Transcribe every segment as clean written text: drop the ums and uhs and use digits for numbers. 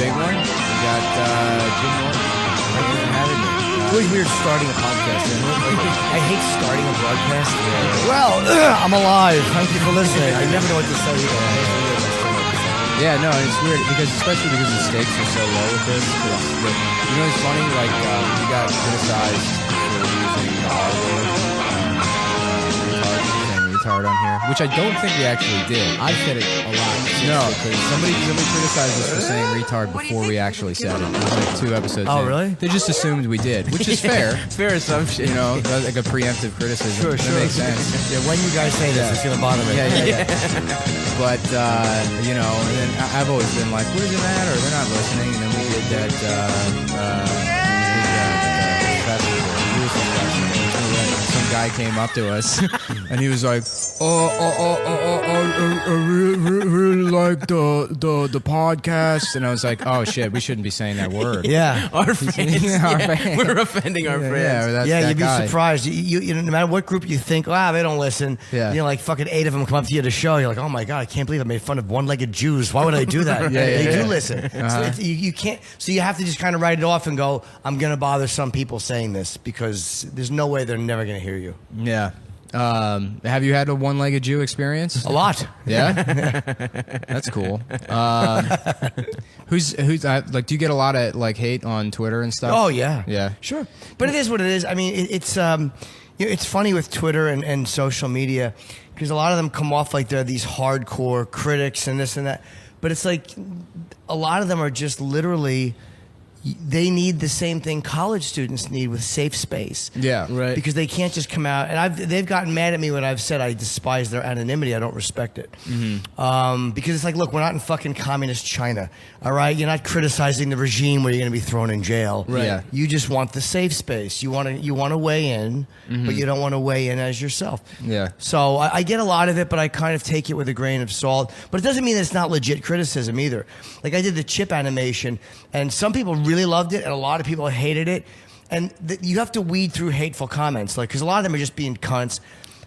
big one. We got Jim Norton. Thank you for having me. It's really weird starting a podcast. I hate starting a broadcast. Well, I'm alive. Thank you for listening. I never know what to say. Yeah, no, it's weird especially because the stakes are so low with this. You know, it's funny. Like we got criticized for using the R word, retard on here, which I don't think we actually did. I said it a lot. No, somebody criticized us for saying retard before we actually said it. It was like 2 episodes. Oh, in. really? They just assumed we did, which is fair. Fair assumption. You know, like a preemptive criticism. Sure. That makes sense. Yeah, when you guys say this, it's gonna bother me. Yeah. But you know, and then I've always been like, what does it matter? They're not listening. And then we did that. Some guy came up to us and he was like, I really like the podcast, and I was like, oh shit, we shouldn't be saying that word. Yeah. Our fans. Our fans. We're offending our friends. Yeah, You'd be surprised. You know, no matter what group you think, they don't listen. Yeah. You know, like fucking 8 of them come up to you to show. You're like, oh my god, I can't believe I made fun of one-legged Jews. Why would I do that? They do listen. So you can't. So you have to just kind of write it off and go, I'm gonna bother some people saying this because there's no way they're never gonna hear you. Yeah. Have you had a one-legged Jew experience? A lot. Yeah. That's cool. Who's like? Do you get a lot of like hate on Twitter and stuff? Oh yeah. Yeah. Sure. But it is what it is. I mean, it's you know, it's funny with Twitter and social media because a lot of them come off like they're these hardcore critics and this and that. But it's like a lot of them are just literally. They need the same thing college students need with safe space. Yeah, right. Because they can't just come out, and they've gotten mad at me when I've said I despise their anonymity. I don't respect it. Because it's like, look, we're not in fucking communist China, all right? You're not criticizing the regime where you're going to be thrown in jail. Right. Yeah. You just want the safe space. You want to weigh in, but you don't want to weigh in as yourself. Yeah. So I get a lot of it, but I kind of take it with a grain of salt. But it doesn't mean it's not legit criticism either. Like I did the chip animation, and some people really loved it, and a lot of people hated it. And you have to weed through hateful comments, like because a lot of them are just being cunts.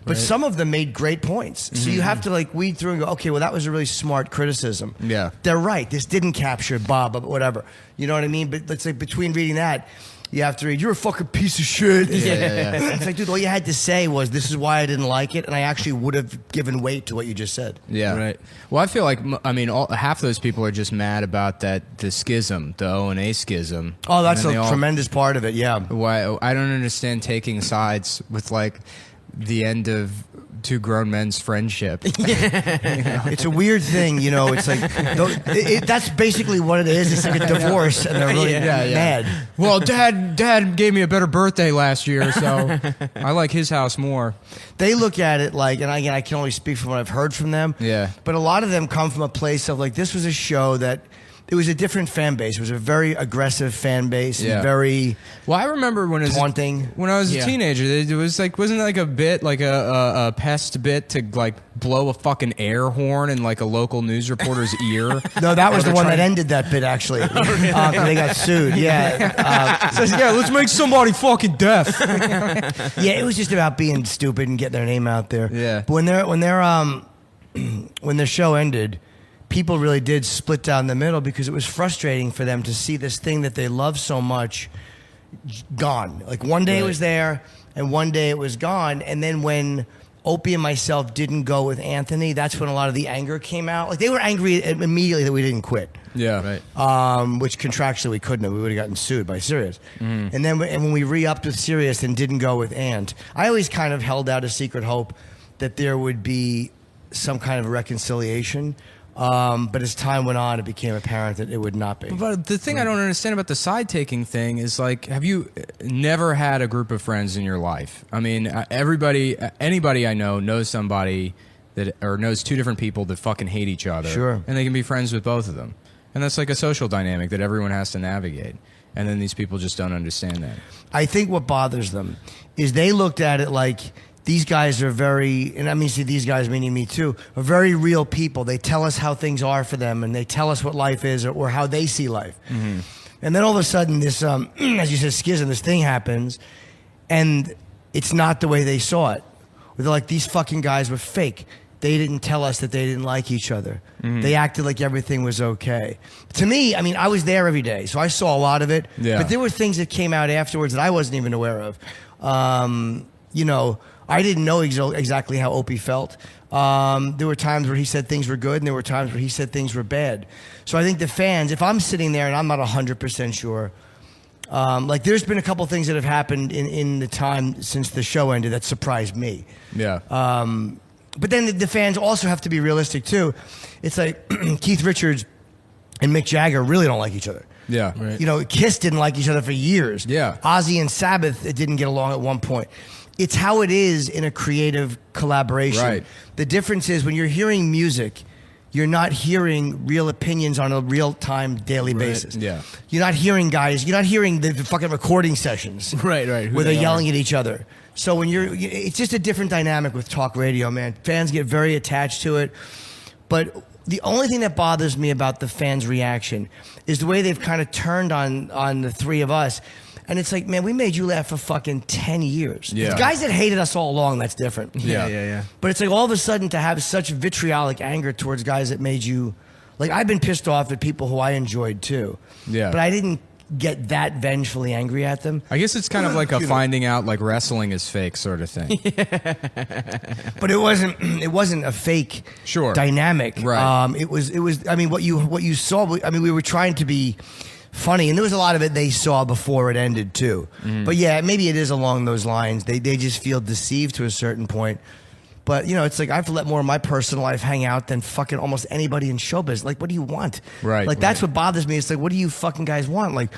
But some of them made great points. So you have to like weed through and go, okay, well that was a really smart criticism. Yeah, they're right. This didn't capture Bob, but whatever. You know what I mean? But let's say between reading that. You have to read, you're a fucking piece of shit. Yeah. It's like, dude, all you had to say was, this is why I didn't like it, and I actually would have given weight to what you just said. Yeah. Right. Well, I feel like, I mean, half those people are just mad about the schism, the O&A schism. Oh, that's a tremendous part of it, yeah. Why I don't understand taking sides with, like, the end of two grown men's friendship. You know? It's a weird thing, you know. It's like that's basically what it is. It's like a divorce, and they're really mad. Well, Dad gave me a better birthday last year, so I like his house more. They look at it like, and again, I can only speak from what I've heard from them. Yeah. But a lot of them come from a place of like, this was a show that. It was a different fan base. It was a very aggressive fan base. Yeah. And very well, I remember when taunting. When I was a teenager, it was like, wasn't it like a bit, like a pest bit to like blow a fucking air horn in like a local news reporter's ear? No, that was the one that ended that bit actually. They got sued. Yeah. Says, let's make somebody fucking deaf. Yeah, it was just about being stupid and getting their name out there. Yeah. But when their show ended. People really did split down the middle because it was frustrating for them to see this thing that they love so much gone. Like one day it was there and one day it was gone. And then when Opie and myself didn't go with Anthony, that's when a lot of the anger came out. Like they were angry immediately that we didn't quit. Yeah, right. Which contractually we couldn't have. We would have gotten sued by Sirius. And then when we re-upped with Sirius and didn't go with Ant, I always kind of held out a secret hope that there would be some kind of reconciliation. But as time went on, it became apparent that it would not be. But the thing I don't understand about the side-taking thing is, like, have you never had a group of friends in your life? I mean, anybody I know knows somebody that, or knows two different people that fucking hate each other. Sure. And they can be friends with both of them. And that's like a social dynamic that everyone has to navigate. And then these people just don't understand that. I think what bothers them is they looked at it like... These guys are very, and I mean, see, these guys meaning me too, are very real people. They tell us how things are for them, and they tell us what life is or how they see life. And then all of a sudden, this, as you said, schism, this thing happens, and it's not the way they saw it. They're like, these fucking guys were fake. they didn't tell us that they didn't like each other. They acted like everything was okay. To me, I mean, I was there every day, so I saw a lot of it. Yeah. But there were things that came out afterwards that I wasn't even aware of. You know, I didn't know exactly how Opie felt. There were times where he said things were good, and there were times where he said things were bad. So I think the fans, if I'm sitting there and I'm not 100% sure, like there's been a couple things that have happened in the time since the show ended that surprised me. Yeah. But then the fans also have to be realistic too. It's like Keith Richards and Mick Jagger really don't like each other. Yeah. Right. You know, Kiss didn't like each other for years. Yeah. Ozzy and Sabbath didn't get along at one point. It's how it is in a creative collaboration. Right. The difference is when you're hearing music, you're not hearing real opinions on a real-time daily basis. Yeah. You're not hearing the fucking recording sessions. Right. Where they're yelling at each other. So it's just a different dynamic with talk radio, man. Fans get very attached to it. But the only thing that bothers me about the fans' reaction is the way they've kind of turned on the three of us. And it's like, man, we made you laugh for fucking 10 years. Yeah. The guys that hated us all along, that's different. Yeah. But it's like all of a sudden to have such vitriolic anger towards guys that made you... Like, I've been pissed off at people who I enjoyed, too. Yeah. But I didn't get that vengefully angry at them. I guess it's kind of like a finding out like wrestling is fake sort of thing. But it wasn't a fake dynamic. Right. It was I mean what you saw, I mean we were trying to be funny, and there was a lot of it they saw before it ended too. But yeah, maybe it is along those lines. They just feel deceived to a certain point. But, you know, it's like I've let more of my personal life hang out than fucking almost anybody in showbiz. Like, what do you want? Right. Like, that's what bothers me. It's like, what do you fucking guys want? Like,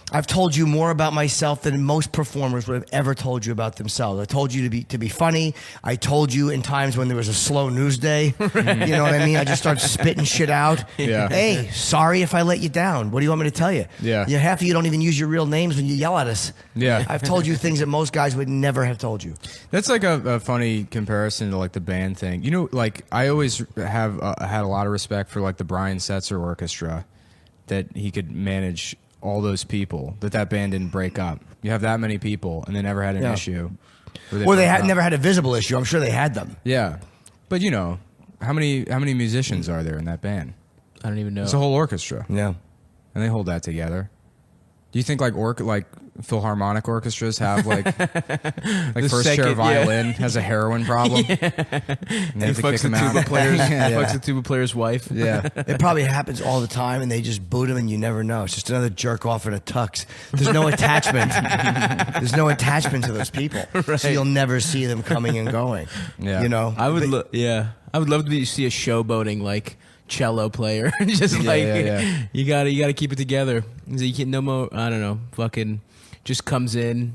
I've told you more about myself than most performers would have ever told you about themselves. I told you to be funny. I told you in times when there was a slow news day. You know what I mean? I just started spitting shit out. Yeah. Hey, sorry if I let you down. What do you want me to tell you? Yeah. Half of you don't even use your real names when you yell at us. Yeah. I've told you things that most guys would never have told you. That's like a funny comparison to like the band thing. You know, like I always have had a lot of respect for like the Brian Setzer Orchestra, that he could manage all those people, that band didn't break up. You have that many people and they never had an issue. Or they never had a visible issue. I'm sure they had them. Yeah. But you know, how many musicians are there in that band? I don't even know. It's a whole orchestra. Yeah. And they hold that together. Do you think like Philharmonic orchestras have like first chair violin has a heroin problem? Yeah. And they He have to kick fucks the him out. tuba player's Yeah. fucks the tuba player's wife. Yeah. It probably happens all the time, and they just boot him, and you never know. It's just another jerk off in a tux. There's no attachment. There's no attachment to those people, so you'll never see them coming and going. Yeah. You know, I would love to see a showboating like cello player. Just you gotta keep it together. You can no more. I don't know. Fucking just comes in.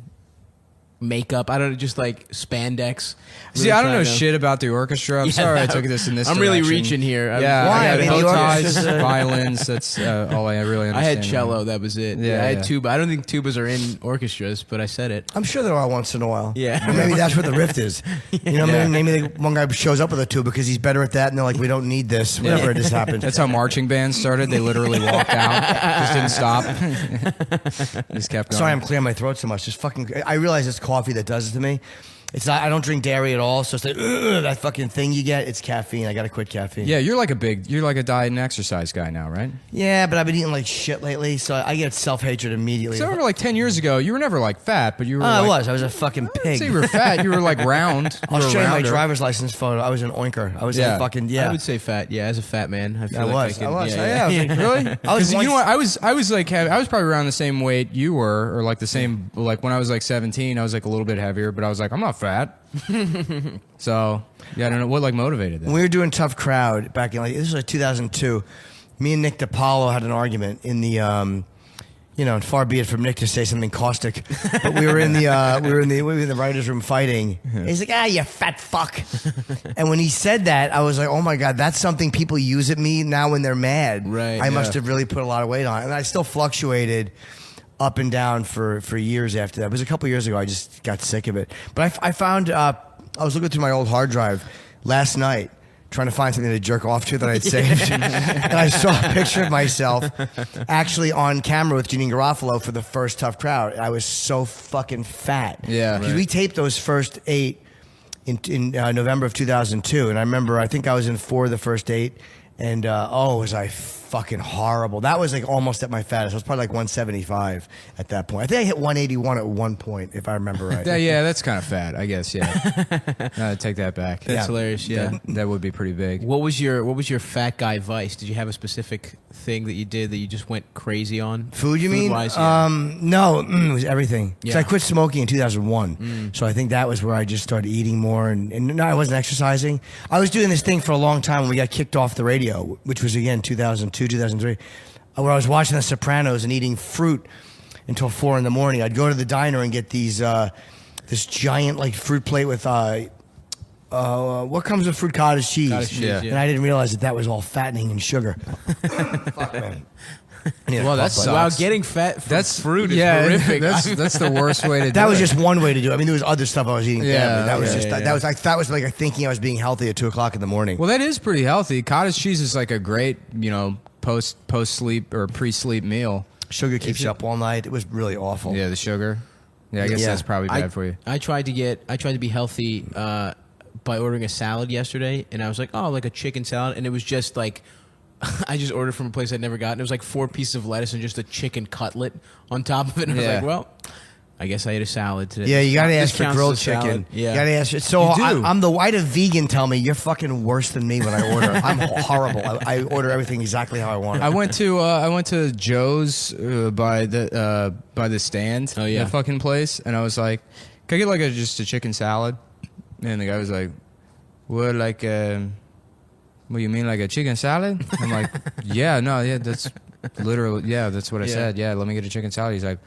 Makeup, I don't know, just like spandex. See, I don't know shit about the orchestra. I'm sorry I took this in this I'm direction. really reaching here. Yeah, Why? I I mean, got the bow ties, orchestra's violins. That's all I really understand. I had cello, that was it. Yeah, I had yeah. tuba. I don't think tubas are in orchestras, but I said it. I'm sure there are once in a while. Yeah. Or maybe that's where the rift is. You know, maybe one guy shows up with a tuba because he's better at that, and they're like, we don't need this. Whatever it just happened. That's how marching bands started. They literally walked out, just didn't stop, just kept going. Sorry, I'm clearing my throat so much. Just fucking. I realize it's coffee that does it to me. It's not. I don't drink dairy at all, so it's like that fucking thing you get. It's caffeine. I gotta quit caffeine. Yeah, you're like a diet and exercise guy now, right? Yeah, but I've been eating like shit lately, so I get self-hatred immediately. So I remember like 10 years ago, you were never like fat, but you were. I like, was a fucking I wouldn't pig. say you were fat. You were like round. I'll show you my rounder. driver's license photo. I was an oinker. I was Yeah. a fucking I would say fat. Yeah, as a fat man, I feel I like was. I I can, was. Yeah, I was like, Really? I was Because you once- know what? I was probably around the same weight you were, or like the same. Like when I was like 17, I was like a little bit heavier, but I was like, I'm not fat. So yeah, I don't know what like motivated that. When we were doing Tough Crowd back in this was like 2002, me and Nick DiPaolo had an argument in the and far be it from Nick to say something caustic, but we were in the writers' room fighting. And he's like, you fat fuck. And when he said that, I was like, oh my God, that's something people use at me now when they're mad. Right, I must yeah. have really put a lot of weight on it. And I still fluctuated up and down for years after that. It was a couple years ago. I just got sick of it. But I found, I was looking through my old hard drive last night, trying to find something to jerk off to that I'd saved. And I saw a picture of myself actually on camera with Janine Garofalo for the first Tough Crowd. I was so fucking fat. Yeah. Because we taped those first 8 in November of 2002, and I remember I think I was in 4 the first 8, and was I fucking horrible. That was like almost at my fattest. I was probably like 175 at that point. I think I hit 181 at one point, if I remember right. Yeah, that's kind of fat, I guess. Yeah, take that back. That's hilarious. Yeah, that would be pretty big. What was your fat guy vice? Did you have a specific thing that you did that you just went crazy on? Food, you mean? Yeah. No, it was everything. Yeah. So I quit smoking in 2001. So I think that was where I just started eating more, and no, I wasn't exercising. I was doing this thing for a long time when we got kicked off the radio, which was again 2002, 2003, where I was watching The Sopranos and eating fruit until 4 in the morning. I'd go to the diner and get these this giant like fruit plate with what comes with fruit? Cottage cheese. And I didn't realize that was all fattening and sugar. Fuck, man. Well, that sucks. Wow, getting fat from fruit is horrific. That's the worst way to do it. That was just one way to do it. I mean, there was other stuff I was eating. Yeah, that was that was like thinking I was being healthy at 2 o'clock in the morning. Well, that is pretty healthy. Cottage cheese is like a great, post sleep or pre-sleep meal. Sugar keeps you up all night. It was really awful. Yeah, the sugar. Yeah, I guess that's probably bad for you. I tried to be healthy by ordering a salad yesterday, and I was like, oh, like a chicken salad, and it was just like, I just ordered from a place I'd never gotten. It was like 4 pieces of lettuce and just a chicken cutlet on top of it. And I was like, well, I guess I ate a salad today. Yeah, you got to ask for grilled chicken. Yeah. You got to ask. So I had a vegan tell me, you're fucking worse than me when I order. I'm horrible. I order everything exactly how I want it. I went to Joe's by the stand. Oh, yeah. The fucking place, and I was like, can I get like just a chicken salad? And the guy was like, what, like what do you mean, like a chicken salad? I'm like, that's literally, that's what I said. Yeah, let me get a chicken salad. He's like,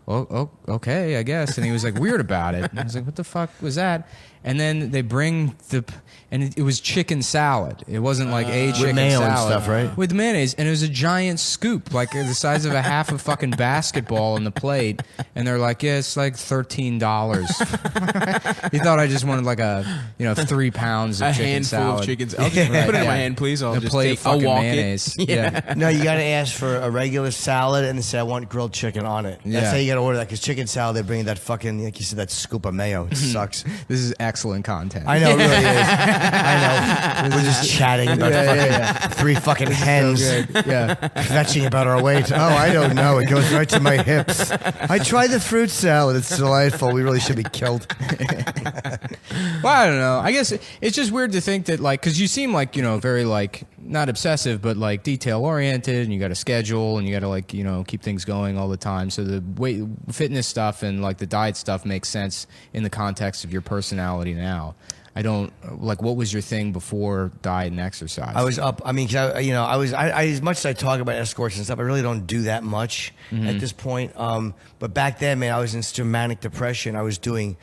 oh, okay, I guess. And he was like weird about it. And I was like, what the fuck was that? And then they bring it was chicken salad. It wasn't like a chicken with mayo salad. And stuff, right? With mayonnaise. And it was a giant scoop, like the size of a half a fucking basketball on the plate. And they're like, yeah, it's like $13. He thought I just wanted like 3 pounds of a chicken handful salad. of chicken salad. Put it in my hand, please. I'll just plate of fucking walk mayonnaise. It. Yeah. No, you got to ask for a regular salad and then say, I want grilled chicken on it. That's how you got to order that, because chicken salad, they bring that fucking, like you said, that scoop of mayo. It sucks. This is excellent content. I know, it really is. I know. We're just chatting about 3 fucking hens fetching about our weight. Oh, I don't know. It goes right to my hips. I tried the fruit salad. It's delightful. We really should be killed. Well, I don't know. I guess it's just weird to think that, like, because you seem like, very, like, not obsessive, but, like, detail-oriented, and you got a schedule, and you got to, like, keep things going all the time. So the weight, fitness stuff and, like, the diet stuff makes sense in the context of your personality now. I don't, like, what was your thing before diet and exercise? I was up. I mean, 'cause I as much as I talk about escorts and stuff, I really don't do that much at this point. But back then, man, I was in such a manic depression. I was doing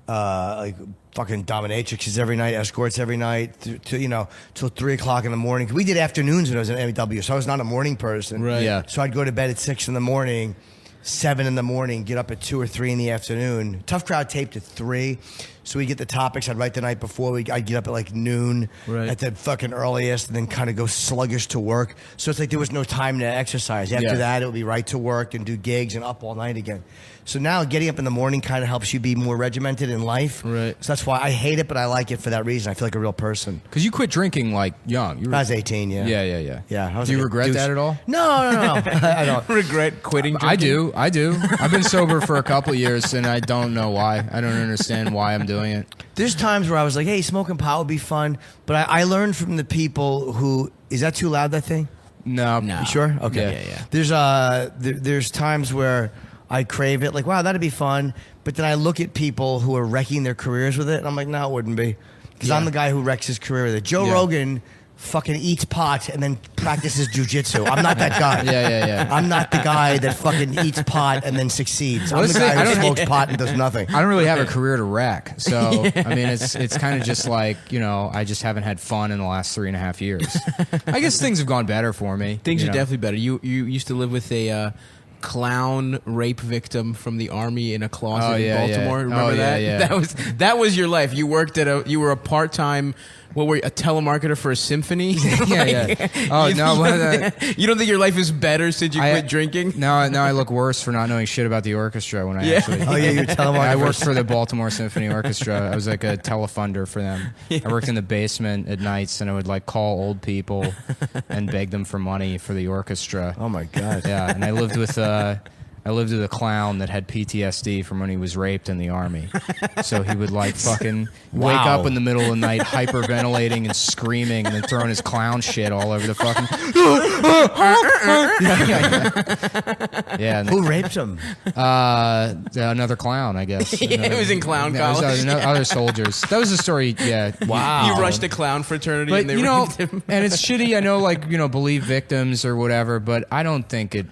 like fucking dominatrixes every night, escorts every night, till 3 o'clock in the morning. We did afternoons when I was in MEW, so I was not a morning person. Right. Yeah. So I'd go to bed at 6 in the morning, 7 in the morning, get up at 2 or 3 in the afternoon. Tough Crowd taped at 3. So we get the topics. I'd write the night before. I'd get up at like noon at the fucking earliest, and then kind of go sluggish to work. So it's like there was no time to exercise. After that, it would be right to work and do gigs and up all night again. So now getting up in the morning kind of helps you be more regimented in life. Right. So that's why I hate it, but I like it for that reason. I feel like a real person. Because you quit drinking, like, young. I was 18, yeah. Yeah. I was Do you like a regret douche. that at all? No. I don't. Regret quitting drinking? I do. I've been sober for a couple of years, and I don't know why. I don't understand why I'm doing it. There's times where I was like, hey, smoking pot would be fun. But I learned from the people who... Is that too loud, that thing? No. You sure? Okay. Yeah. There's times where I crave it. Like, wow, that'd be fun. But then I look at people who are wrecking their careers with it, and I'm like, no, it wouldn't be. Because I'm the guy who wrecks his career with it. Joe Rogan fucking eats pot and then practices jujitsu. I'm not that guy. Yeah. I'm not the guy that fucking eats pot and then succeeds. I'm the I guy who don't- smokes pot and does nothing. I don't really have a career to wreck. So, I mean, it's kind of just like, I just haven't had fun in the last 3.5 years. I guess things have gone better for me. Things are definitely better. You used to live with a clown rape victim from the army in a closet in Baltimore. Remember that? Yeah. That was your life. You worked you were a part-time What were you, a telemarketer for a symphony? Yeah. Oh no, you don't think your life is better since you quit drinking? Now I look worse for not knowing shit about the orchestra when I actually. Oh yeah, you're telemarketer. I worked for the Baltimore Symphony Orchestra. I was like a telefunder for them. I worked in the basement at nights, and I would like call old people and beg them for money for the orchestra. Oh my god. Yeah, and I lived with a clown that had PTSD from when he was raped in the army. So he would like fucking wake up in the middle of the night, hyperventilating and screaming, and then throwing his clown shit all over the fucking. Yeah. Who raped him? Another clown, I guess. It was in clown Yeah, college. other soldiers. That was the story. Yeah. Wow. You rushed a clown fraternity But and they you know, raped him. and it's shitty. I know, like believe victims or whatever, but I don't think it.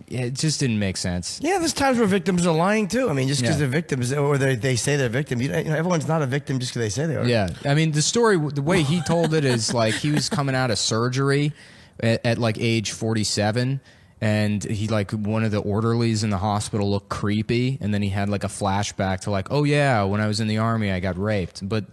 It just didn't make sense. Yeah, there's times where victims are lying too. I mean, just because Yeah. they're victims or they say they're victims, everyone's not a victim just because they say they are. Yeah, I mean, the story, the way he told it is like he was coming out of surgery at like age 47, and he like one of the orderlies in the hospital looked creepy, and then he had like a flashback to like, oh yeah, when I was in the army, I got raped, but.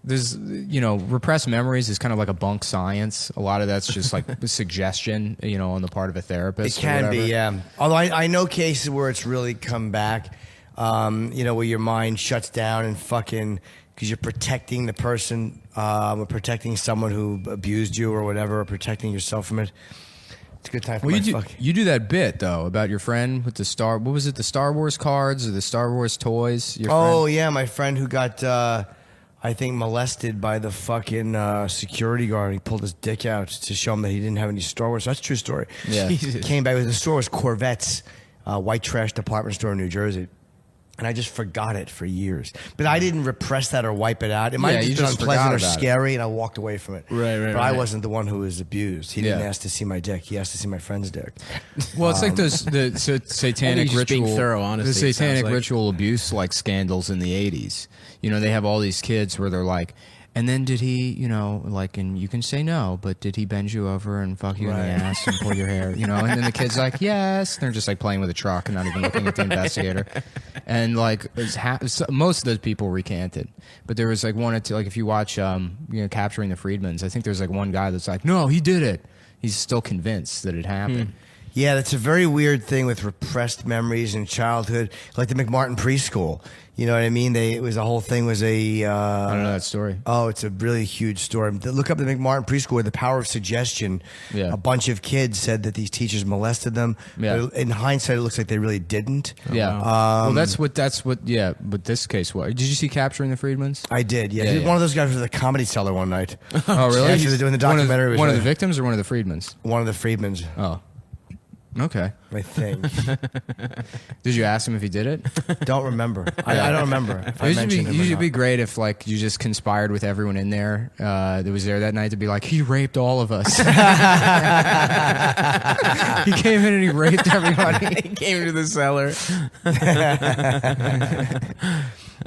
There's, repressed memories is kind of like a bunk science. A lot of that's just like suggestion, on the part of a therapist. It can or be, whatever. yeah. Although I know cases where it's really come back, where your mind shuts down and fucking, because you're protecting the person, or protecting someone who abused you or whatever, or protecting yourself from it. It's a good time for Well, my you do that bit though about your friend with the what was it, the Star Wars cards or the Star Wars toys? Your friend? yeah, my friend who got, I think, molested by the fucking security guard. He pulled his dick out to show him that he didn't have any Star Wars. So that's a true story. Yeah. Jesus. Came back with the Star Wars Corvettes, white trash department store in New Jersey. And I just forgot it for years. But I didn't repress that or wipe it out. It might Yeah, have you just been just unpleasant or forgot about it. scary, and I walked away from it. Right. But I wasn't the one who was abused. He didn't Yeah. ask to see my dick. He asked to see my friend's dick. Well, it's like the satanic just being ritual, thorough, honestly, the it sounds satanic like. ritual abuse like scandals in the 80s. They have all these kids where they're like, and then did he, and you can say no, but did he bend you over and fuck you in the Right. ass and pull your hair, and then the kid's like, yes. They're just like playing with a truck and not even looking at the investigator. And like most of those people recanted, but there was like one or two, like if you watch, Capturing the Freedmans, I think there's like one guy that's like, no, he did it. He's still convinced that it happened. Yeah, that's a very weird thing with repressed memories in childhood, like the McMartin preschool. You know what I mean? The whole thing was a. I don't know that story. Oh, it's a really huge story. Look up the McMartin preschool with the power of suggestion. Yeah. A bunch of kids said that these teachers molested them. Yeah. But in hindsight, it looks like they really didn't. Yeah. Well, that's what. Yeah. But this case was. Did you see Capturing the Freedmans? I did. Yeah. Yeah, yeah. One of those guys was at the Comedy Cellar one night. Oh, really? Actually, they're doing the documentary. was One of the like- victims or one of the Freedmans? One of the Freedmans, Oh. Okay. I think. Did you ask him if he did it? Don't remember. I don't remember if I It mentioned him or usually not. be great if like you just conspired with everyone in there that was there that night to be like, he raped all of us. He came in and he raped everybody. He came to the cellar.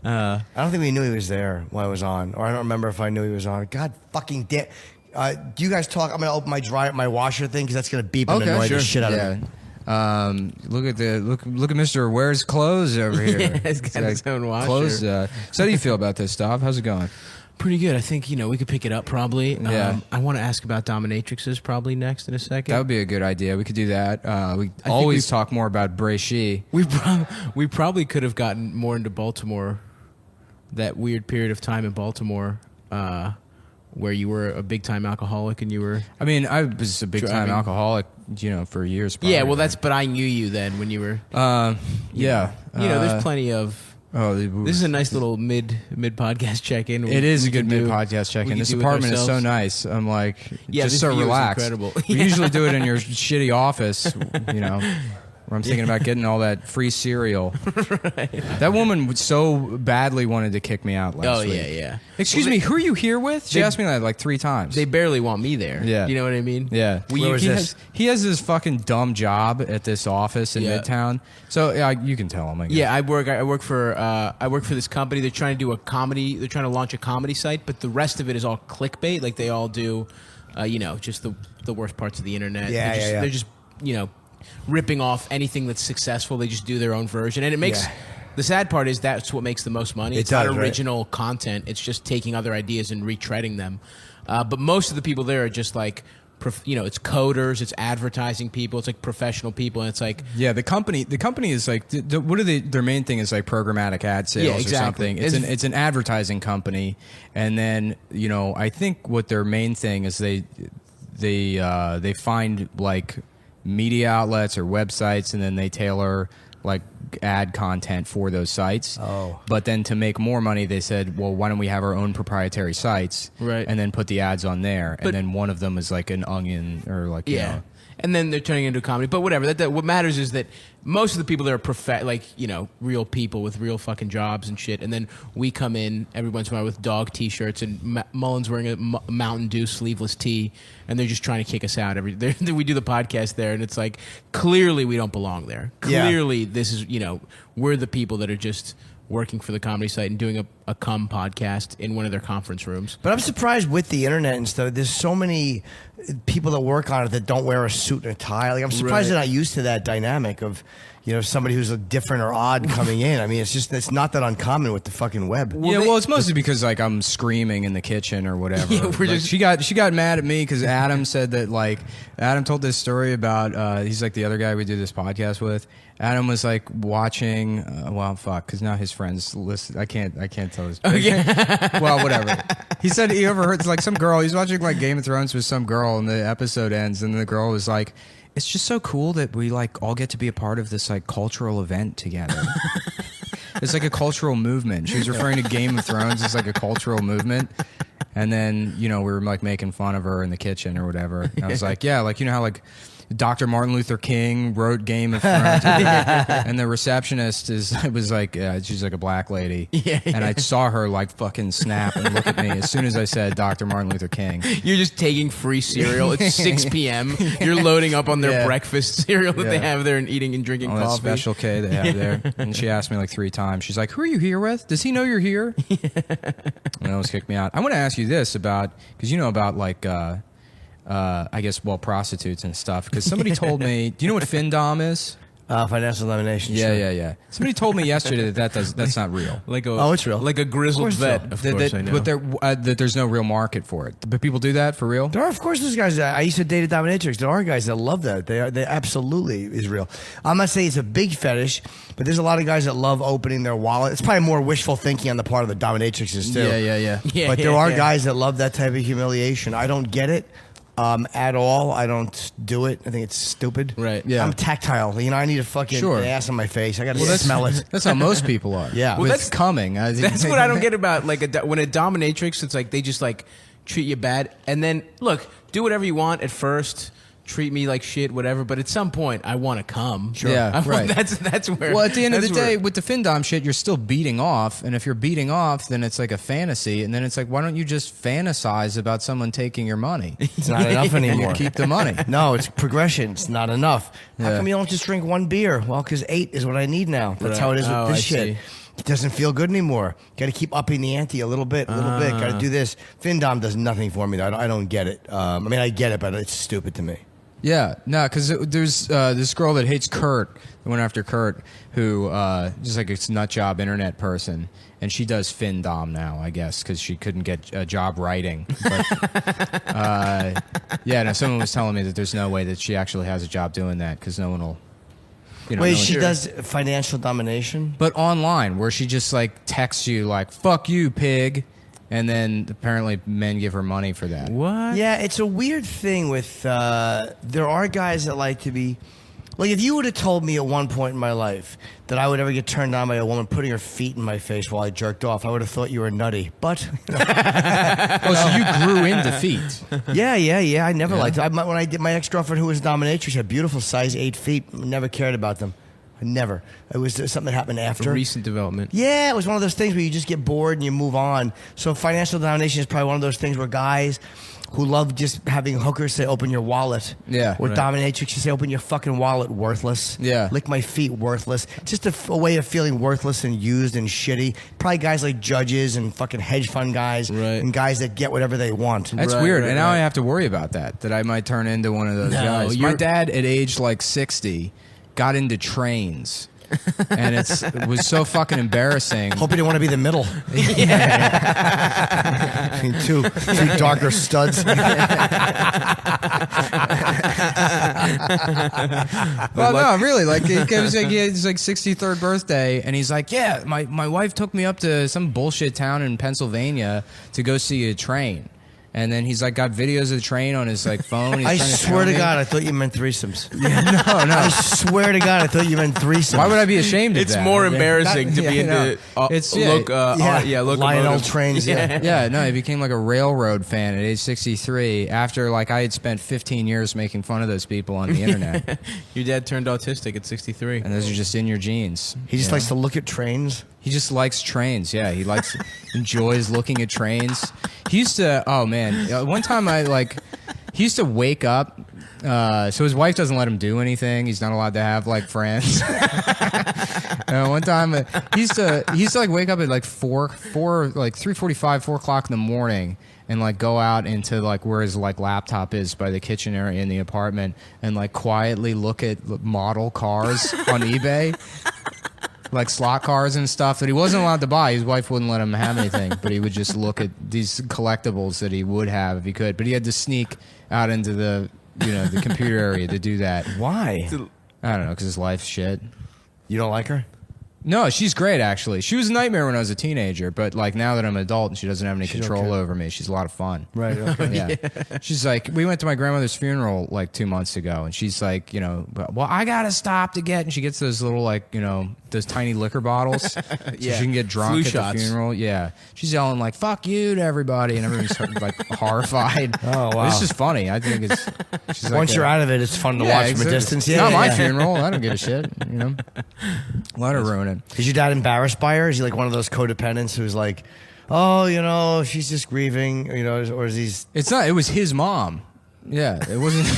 I don't think we knew he was there when I was on, or I don't remember if I knew he was on. God fucking damn. Do you guys talk? I'm gonna open my washer thing because that's gonna beep and annoy the shit out of me. Look at Mr. Wears Clothes over here. Yeah, he's got his own washer. Clothes. So how do you feel about this, Stav? How's it going? Pretty good. I think, we could pick it up probably. Yeah. I want to ask about dominatrixes probably next in a second. That would be a good idea. We could do that. We we- always talk more about Brachy. We probably could have gotten more into Baltimore, that weird period of time in Baltimore where you were a big-time alcoholic and you were... I mean, I was a big time Driving. alcoholic, for years. Prior Yeah, to well, that. but I knew you then when you were... Yeah. there's plenty of... Oh, This is a nice little mid-podcast check-in. It is We a good can do- podcast check-in. we can This do with apartment is so ourselves. nice. I'm like, Yeah, just this so view is relaxed. incredible. We usually do it in your shitty office, where I'm thinking about getting all that free cereal. That woman so badly wanted to kick me out last week. yeah. Excuse me, who are you here with? She asked me that like 3 times. They barely want me there. Yeah. You know what I mean? Yeah. Where was this? He has this fucking dumb job at this office in Yeah. Midtown. So yeah, you can tell him. I guess. Yeah, I work for this company. They're trying to do a comedy. They're trying to launch a comedy site, but the rest of it is all clickbait. Like they all do, just the worst parts of the internet. Yeah, They're just ripping off anything that's successful. They just do their own version, and it makes Yeah. The sad part is that's what makes the most money. It It's not does, right? original content. It's just taking other ideas and retreading them. But most of the people there are just like, it's coders, it's advertising people, it's like professional people, and it's like Yeah, the company is like, what are their main thing is like programmatic ad sales Yeah, or exactly. something. It's an advertising company, and then I think what their main thing is they find like media outlets or websites, and then they tailor like ad content for those sites. Oh. But then to make more money, they said, well, why don't we have our own proprietary sites, Right. and then put the ads on there, But- and then one of them is like an onion or like yeah. And then they're turning it into a comedy. But whatever. What matters is that most of the people there are real people with real fucking jobs and shit. And then we come in every once in a while with dog T-shirts, and Mullen's wearing a Mountain Dew sleeveless tee, and they're just trying to kick us out. We do the podcast there, and it's like, clearly we don't belong there. Yeah. Clearly this is, we're the people that are just working for the comedy site and doing a cum podcast in one of their conference rooms. But I'm surprised with the internet and stuff. There's so many people that work on it that don't wear a suit and a tie. Like, I'm surprised Right. they're not used to that dynamic of, somebody who's different or odd coming in. I mean, it's not that uncommon with the fucking web. Well, it's mostly because like I'm screaming in the kitchen or whatever. Yeah, Like, she got mad at me because Adam said that like Adam told this story about he's like the other guy we do this podcast with. Adam was like watching because now his friends listen. I can't tell this. Well, whatever. He said he overheard like some girl. He's watching like Game of Thrones with some girl, and the episode ends, and the girl was like, "It's just so cool that we like all get to be a part of this like cultural event together." It's like a cultural movement. She was referring to Game of Thrones as like a cultural movement. And then, we were like making fun of her in the kitchen or whatever. And I was like, yeah, like, how like Dr. Martin Luther King wrote Game of Thrones. And the receptionist was like, she's like a black lady. Yeah. And I saw her like fucking snap and look at me as soon as I said Dr. Martin Luther King. You're just taking free cereal. It's 6 p.m. You're loading up on their Yeah. breakfast cereal that they Yeah. have there and eating and drinking Oh, that coffee. Special K they have there. And she asked me like 3 times. She's like, who are you here with? Does he know you're here? And almost kicked me out. I want to ask you this about, because about like, I guess, prostitutes and stuff. Because somebody told me, do you know what FinDom is? Financial domination. Yeah, sure. yeah. Somebody told me yesterday that's not real. It's real. Like a grizzled Of course vet, so. of course I know. That there's no real market for it. But people do that for real? There are, of course, those guys. I used to date a dominatrix. There are guys that love that. They absolutely is real. I'm not saying it's a big fetish, but there's a lot of guys that love opening their wallet. It's probably more wishful thinking on the part of the dominatrixes too. Yeah. Yeah, But there are yeah. guys that love that type of humiliation. I don't get it at all. I don't do it. I think it's stupid. Right. Yeah. I'm tactile. I need a fucking Sure. ass on my face. I got to Well, smell it. That's how most people are. Yeah. Well, Well, that's coming. That's what I don't get about like when a dominatrix. It's like they just like treat you bad, and then look, do whatever you want at first. Treat me like shit, whatever. But at some point, I want to come. Sure. Yeah, right. That's where. Well, at the end of the that's day, where- with the FinDom shit, you're still beating off. And if you're beating off, then it's like a fantasy. And then it's like, why don't you just fantasize about someone taking your money? It's not enough anymore. Keep the money. No, it's progression. It's not enough. How Yeah. come you don't just drink one beer? Well, because 8 is what I need now. That's Right. how it is with Oh, this I shit. see. It doesn't feel good anymore. Got to keep upping the ante a little bit. Got to do this. FinDom does nothing for me. I don't get it. I mean, I get it, but it's stupid to me. Yeah, no, because there's this girl that hates Kurt, that went after Kurt, who just like a nut job internet person, and she does FinDom now, I guess, because she couldn't get a job writing. But yeah, no, someone was telling me that there's no way that she actually has a job doing that because no one will. Wait, no one- she does financial domination? But online, where she just like texts you like "fuck you, pig," and then apparently men give her money for that. what? Yeah, it's a weird thing with, there are guys that like to be, like if you would have told me at one point in my life that I would ever get turned on by a woman putting her feet in my face while I jerked off, I would have thought you were nutty. But, Oh, so you grew into feet. yeah, I never liked it. When I did my ex-girlfriend who was a dominatrix, had beautiful size 8 feet, never cared about them. Never. It was something that happened after. Recent development. Yeah, it was one of those things where you just get bored and you move on. So financial domination is probably one of those things where guys who love just having hookers say, open your wallet. Yeah, Or right. dominatrix, you say, open your fucking wallet, worthless. Yeah. Lick my feet, worthless. Just a way of feeling worthless and used and shitty. Probably guys like judges and fucking hedge fund guys. Right. And guys that get whatever they want. That's Right, weird. right, and now right. I have to worry about that I might turn into one of those No, guys. My you're- dad, at age like 60, got into trains. and it was so fucking embarrassing. Hope you didn't want to be the middle. two darker studs. Well, no, really. Like, it was like his 63rd birthday, and he's like, "Yeah, my wife took me up to some bullshit town in Pennsylvania to go see a train." And then he's like got videos of the train on his like phone. I swear to God, I thought you meant threesomes. Yeah, no. I swear to God, I thought you meant threesomes. Why would I be ashamed of It's that? more embarrassing to be no. into Lionel locomotive trains. Yeah. Yeah, no, he became like a railroad fan at age 63 after like I had spent 15 years making fun of those people on the internet. Your dad turned autistic at 63. And those are just in your genes. He just likes to look at trains. He just likes trains. Yeah, he enjoys looking at trains. He used to. Oh man, one time he used to wake up. So his wife doesn't let him do anything. He's not allowed to have like friends. One time he used to like wake up at like 3:45, 4 o'clock in the morning, and like go out into like where his like laptop is by the kitchen area in the apartment, and like quietly look at model cars on eBay. Like slot cars and stuff that he wasn't allowed to buy. His wife wouldn't let him have anything, but he would just look at these collectibles that he would have if he could. But he had to sneak out into the computer area to do that. Why? I don't know, because his life's shit. You don't like her? No, she's great, actually. She was a nightmare when I was a teenager, but like now that I'm an adult and she doesn't have any control over me, she's a lot of fun. Right, okay. Yeah. She's like, we went to my grandmother's funeral like 2 months ago, and she's like, well, I gotta stop to get, and she gets those little like, those tiny liquor bottles so she can get drunk Flu at shots. the funeral. Yeah. She's yelling like, fuck you to everybody, and everyone's like horrified. Oh, wow. It's just funny. I think it's, she's Once like you're out of it, it's fun to watch from a distance. It's not my funeral. I don't give a shit, Let her ruin it. Is your dad embarrassed by her? Is he like one of those codependents who's like, oh, she's just grieving, or is he? It's not. It was his mom. Yeah, it wasn't.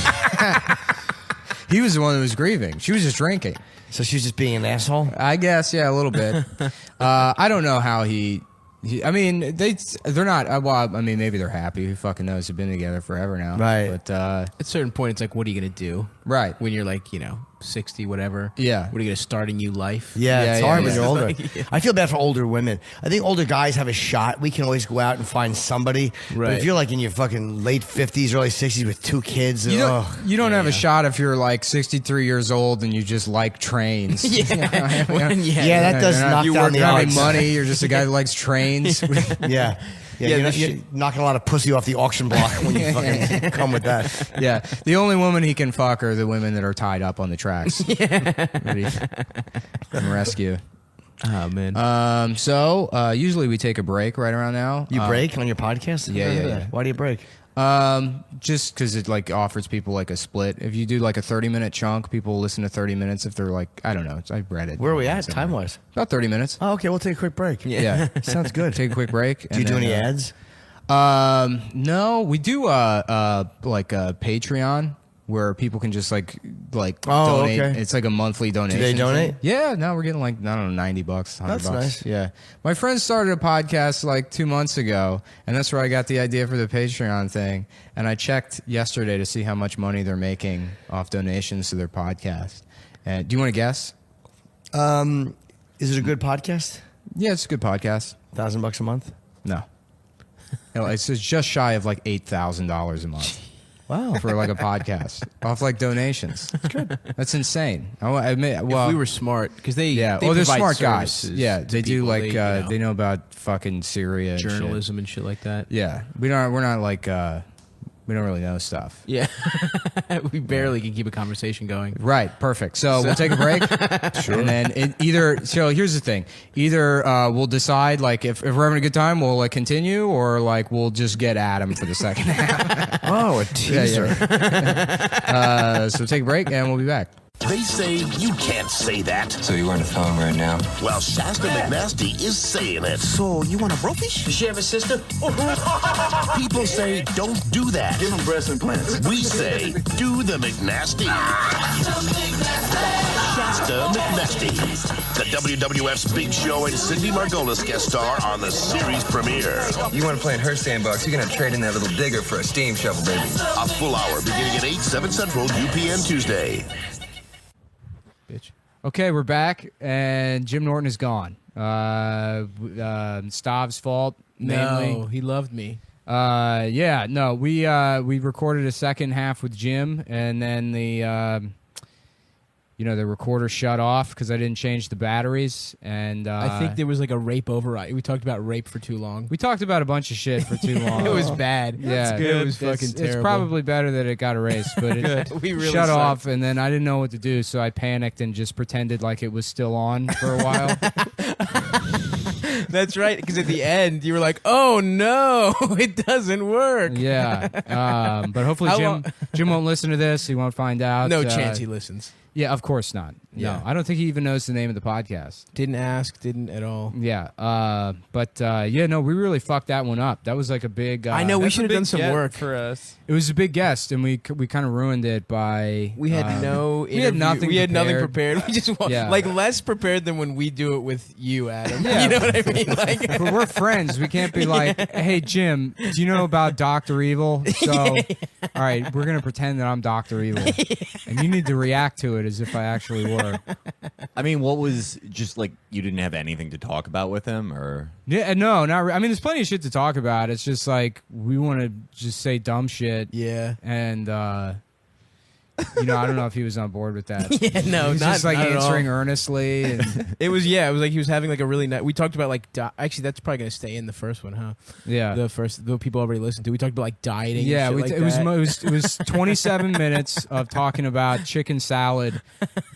He was the one that was grieving. She was just drinking. So she was just being an asshole? I guess, yeah, a little bit. I don't know how he I mean, they're not. Well, I mean, maybe they're happy. Who fucking knows? They've been together forever now. Right. But at a certain point, it's like, what are you gonna do? Right. When you're like, 60, whatever. Yeah. What are you gonna start a new life? Yeah, it's hard when you're older. Yeah. I feel bad for older women. I think older guys have a shot. We can always go out and find somebody. But Right. if you're like in your fucking late 50s, early 60s with 2 kids, you don't have a shot if you're like 63 years old and you just like trains. Yeah, that does knock You down work the having odds. money. You're just a guy who likes trains. Yeah. You're knocking a lot of pussy off the auction block when you fucking come with that. Yeah, the only woman he can fuck are the women that are tied up on the tracks. And rescue. Oh man. So usually we take a break right around now. You break on your podcast? Yeah. Why do you break? Just because it like offers people like a split. If you do like a 30-minute chunk, people listen to 30 minutes if they're like, I don't know. I've read it. Where are we at time-wise? About 30 minutes. Oh, okay. We'll take a quick break. Yeah. Sounds good. Take a quick break. Do you do any ads? No, we do like a Patreon where people can just like donate. Okay. It's like a monthly donation. Do they donate? thing. Yeah, now we're getting like, I don't know, $90, $100. That's nice. Yeah. My friend started a podcast like 2 months ago, and that's where I got the idea for the Patreon thing. And I checked yesterday to see how much money they're making off donations to their podcast. And do you want to guess? Is it a good podcast? Yeah, it's a good podcast. $1,000 a month? No. No, it's just shy of like $8,000 a month. Wow. For like a podcast off like donations. That's good. That's insane. I admit, well, if we were smart, because they they're provide smart guys. services Yeah, to they do people. like they know about fucking Syria, and journalism and shit like that. shit. Yeah, we're not like we don't really know stuff. Yeah. We barely can keep a conversation going. Right, perfect. So we'll take a break. Sure. And then here's the thing. Either we'll decide like if we're having a good time, we'll like continue, or like we'll just get Adam for the second half. Oh, a teaser. So take a break and we'll be back. They say you can't say that. So you want to film right now? Well, Shasta McNasty is saying it. So, you want a brofish? Does she have a sister? People say don't do that. Give him breast implants. We say do the McNasty. Shasta McNasty. The WWF's Big Show and Cindy Margolis guest star on the series premiere. You want to play in her sandbox, you're going to trade in that little digger for a steam shovel, baby. A full hour beginning at 8, 7 Central, UPN Tuesday. Bitch. Okay, we're back, and Jim Norton is gone. Stav's fault, mainly. No, he loved me. We recorded a second half with Jim, and then the recorder shut off because I didn't change the batteries, and I think there was like a rape override. We talked about rape for too long. we talked about a bunch of shit for too long. It was bad. Yeah, It was fucking It's terrible. probably better that it got erased, but it We really shut sucked. off, and then I didn't know what to do, so I panicked and just pretended like it was still on for a while. That's right, because at the end you were like, "Oh no, it doesn't work." Yeah, but hopefully How Jim won't listen to this. He won't find out. No chance he listens. Yeah, of course not. Yeah. No, I don't think he even knows the name of the podcast. Didn't ask, didn't at all. Yeah, we really fucked that one up. That was like a big. I know we That's a should have big done some get work. for us. It was a big guest, and we kind of ruined it by. We had no. we had interview- nothing We had nothing prepared. prepared. We just Yeah. like less prepared than when we do it with you, Adam. Yeah. You know what I mean? Like, But we're friends. We can't be like, "Hey, Jim, do you know about Dr. Evil?" So, all right, we're gonna pretend that I'm Dr. Evil, and you need to react to it as if I actually were. I mean, what was just like you didn't have anything to talk about with him, or Yeah, no, not. I mean, there's plenty of shit to talk about. It's just like we want to just say dumb shit. yeah. And I don't know if he was on board with that. Yeah, no, he was not just like not at all. answering earnestly. And It was like he was having like a really nice. We talked about like actually that's probably gonna stay in the first one, huh? yeah, The people already listened to. We talked about like dieting. yeah. and shit It was that. it was 27 minutes of talking about chicken salad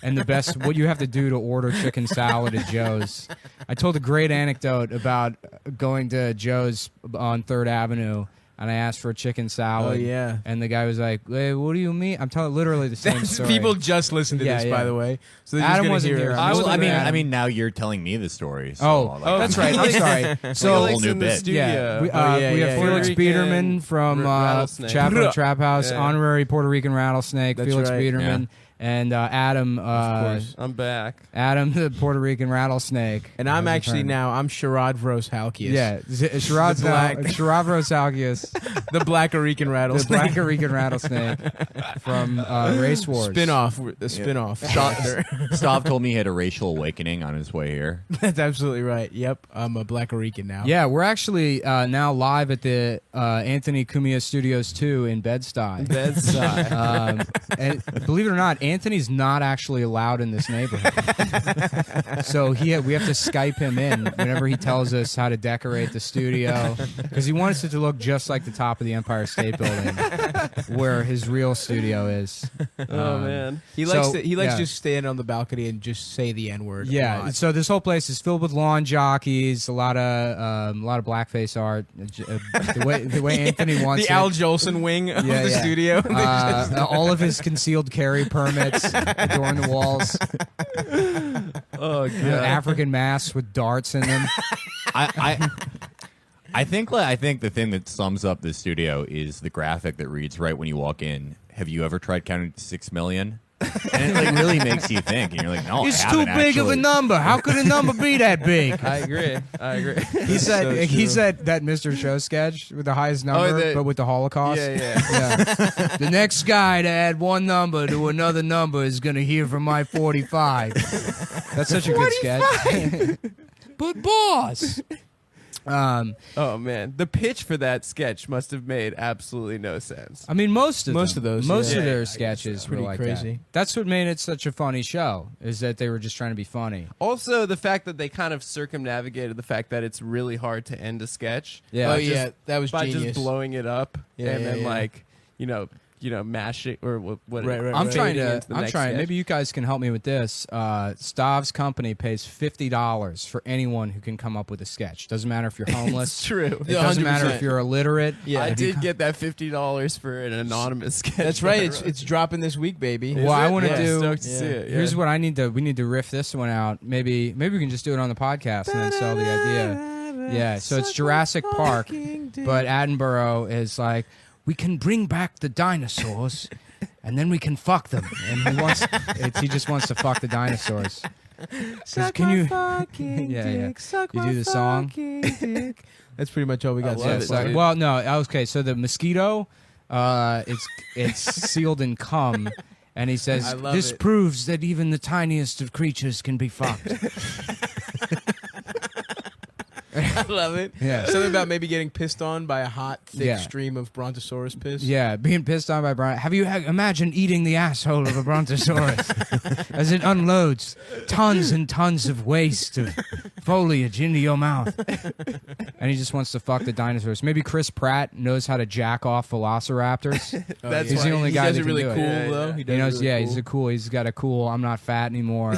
and the best what you have to do to order chicken salad at Joe's. I told a great anecdote about going to Joe's on 3rd Avenue. And I asked for a chicken salad. Oh, yeah. And the guy was like, "Hey, what do you mean?" I'm telling literally the same story. People just listened to Yeah, this, yeah. by the way. So they're Adam just gonna wasn't hear here. it. I was I mean, Adam. I mean, now you're telling me the story. So, Oh, like, that's right. I'm sorry. So Felix new in the bit. studio. Yeah, we Oh, yeah, have yeah, Felix yeah. Biederman from Rattlesnake. Chapo Trap House, Yeah. honorary Puerto Rican rattlesnake. That's Felix right. Biederman and Adam. I'm back. Adam, the Puerto Rican rattlesnake. And I'm As a actually friend. now I'm Sharad Vroshalkias. Yeah, Sharad's The now black- Sharavros Algius, the Black Rican the rattlesnake. Black Rican rattlesnake from Race Wars. Spin-off. The spin-off. character. Stav told me he had a racial awakening on his way here. That's absolutely right. Yep, I'm a Black Rican now. Yeah, we're actually now live at the Anthony Cumia Studios 2 in Bed-Stuy. Bedside. And believe it or not, Anthony's not actually allowed in this neighborhood. So we have to Skype him in whenever he tells us how to decorate the studio because he wants it to look just like the top of the Empire State Building, where his real studio is. Oh man. He likes So, he likes yeah. to just stand on the balcony and just say the N-word. a Yeah, lot. so this whole place is filled with lawn jockeys, a lot of blackface art. The way Anthony wants the Al Jolson wing of Yeah, the yeah. studio. all of his concealed carry permits adorn the walls. Oh god. African masks with darts in them. I think the thing that sums up the studio is the graphic that reads right when you walk in. Have you ever tried counting to 6 million? And it like really makes you think, and you're like, no, It's I too haven't big of a actually. number. How could a number be that big? I agree. He said that Mr. Show sketch with the highest number, but with the Holocaust. Yeah. Yeah. The next guy to add one number to another number is gonna hear from my 45. That's such a good sketch. But boss. Oh man, the pitch for that sketch must have made absolutely no sense. I mean, most of those, most yeah. of their Yeah, sketches were Pretty like crazy. that. That's what made it such a funny show. Is that they were just trying to be funny. Also, the fact that they kind of circumnavigated the fact that it's really hard to end a sketch. Yeah. by Oh, just- yeah, that was by genius. just blowing it up Yeah, and yeah, then yeah. like mashing or what? Right, right, I'm right. trying fading to. into the I'm next trying. sketch. Maybe you guys can help me with this. Stav's company pays $50 for anyone who can come up with a sketch. Doesn't matter if you're homeless. It's true. It doesn't matter 100%. if you're illiterate. Yeah. I If you did get that $50 for an anonymous sketch. That's that right. I It's wrote. it's dropping this week, baby. Well, I want to Yeah, do. stoked to see it. Here's yeah. what I need to. We need to riff this one out. Maybe we can just do it on the podcast and then sell the idea. Yeah. So it's Jurassic Park, but Attenborough is like, we can bring back the dinosaurs, and then we can fuck them. And he just wants to fuck the dinosaurs. Says, can you? Yeah. You do the song. That's pretty much all we got. love so it, far. dude. Well, no. Okay. So the mosquito, it's sealed in cum, And he says, I love "This it. proves that even the tiniest of creatures can be fucked." I love it. Yeah. Something about maybe getting pissed on by a hot, thick Yeah. stream of brontosaurus piss. Yeah, being pissed on by Brian. Have you imagined eating the asshole of a brontosaurus as it unloads tons and tons of waste of foliage into your mouth? And he just wants to fuck the dinosaurs. Maybe Chris Pratt knows how to jack off velociraptors. That's He's why the only he guy does that it can really do cool it. though. Yeah. He does He knows, it really he's cool. he's got a cool, I'm not fat anymore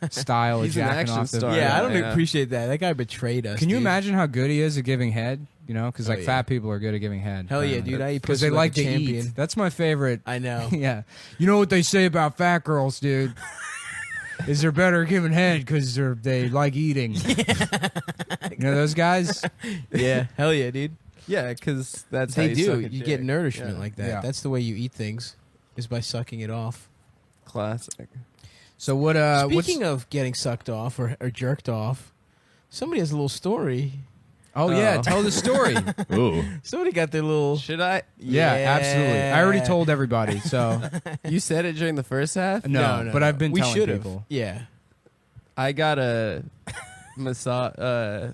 style He's of an jacking action off the. star. Yeah, I don't Yeah. appreciate that. That guy betrayed us. Can you dude. imagine how good he is at giving head? You know, because like Oh, yeah. fat people are good at giving head. Hell yeah, dude! I eat Because pussy they like like a to champion. eat. That's my favorite. I know. Yeah. You know what they say about fat girls, dude? Is they're better at giving head because they like eating. You know those guys? Yeah, hell yeah, dude. Yeah, because that's how They you do. suck a You dick. get nourishment Yeah. like that. Yeah. That's the way you eat things, is by sucking it off. Classic. So what? Speaking of getting sucked off or jerked off, somebody has a little story. Oh yeah, Oh. tell the story. Ooh. Somebody got their little. Should I? Yeah, absolutely. I already told everybody. So You said it during the first half. no, but I've been We telling should've. people. Yeah. I got a massage,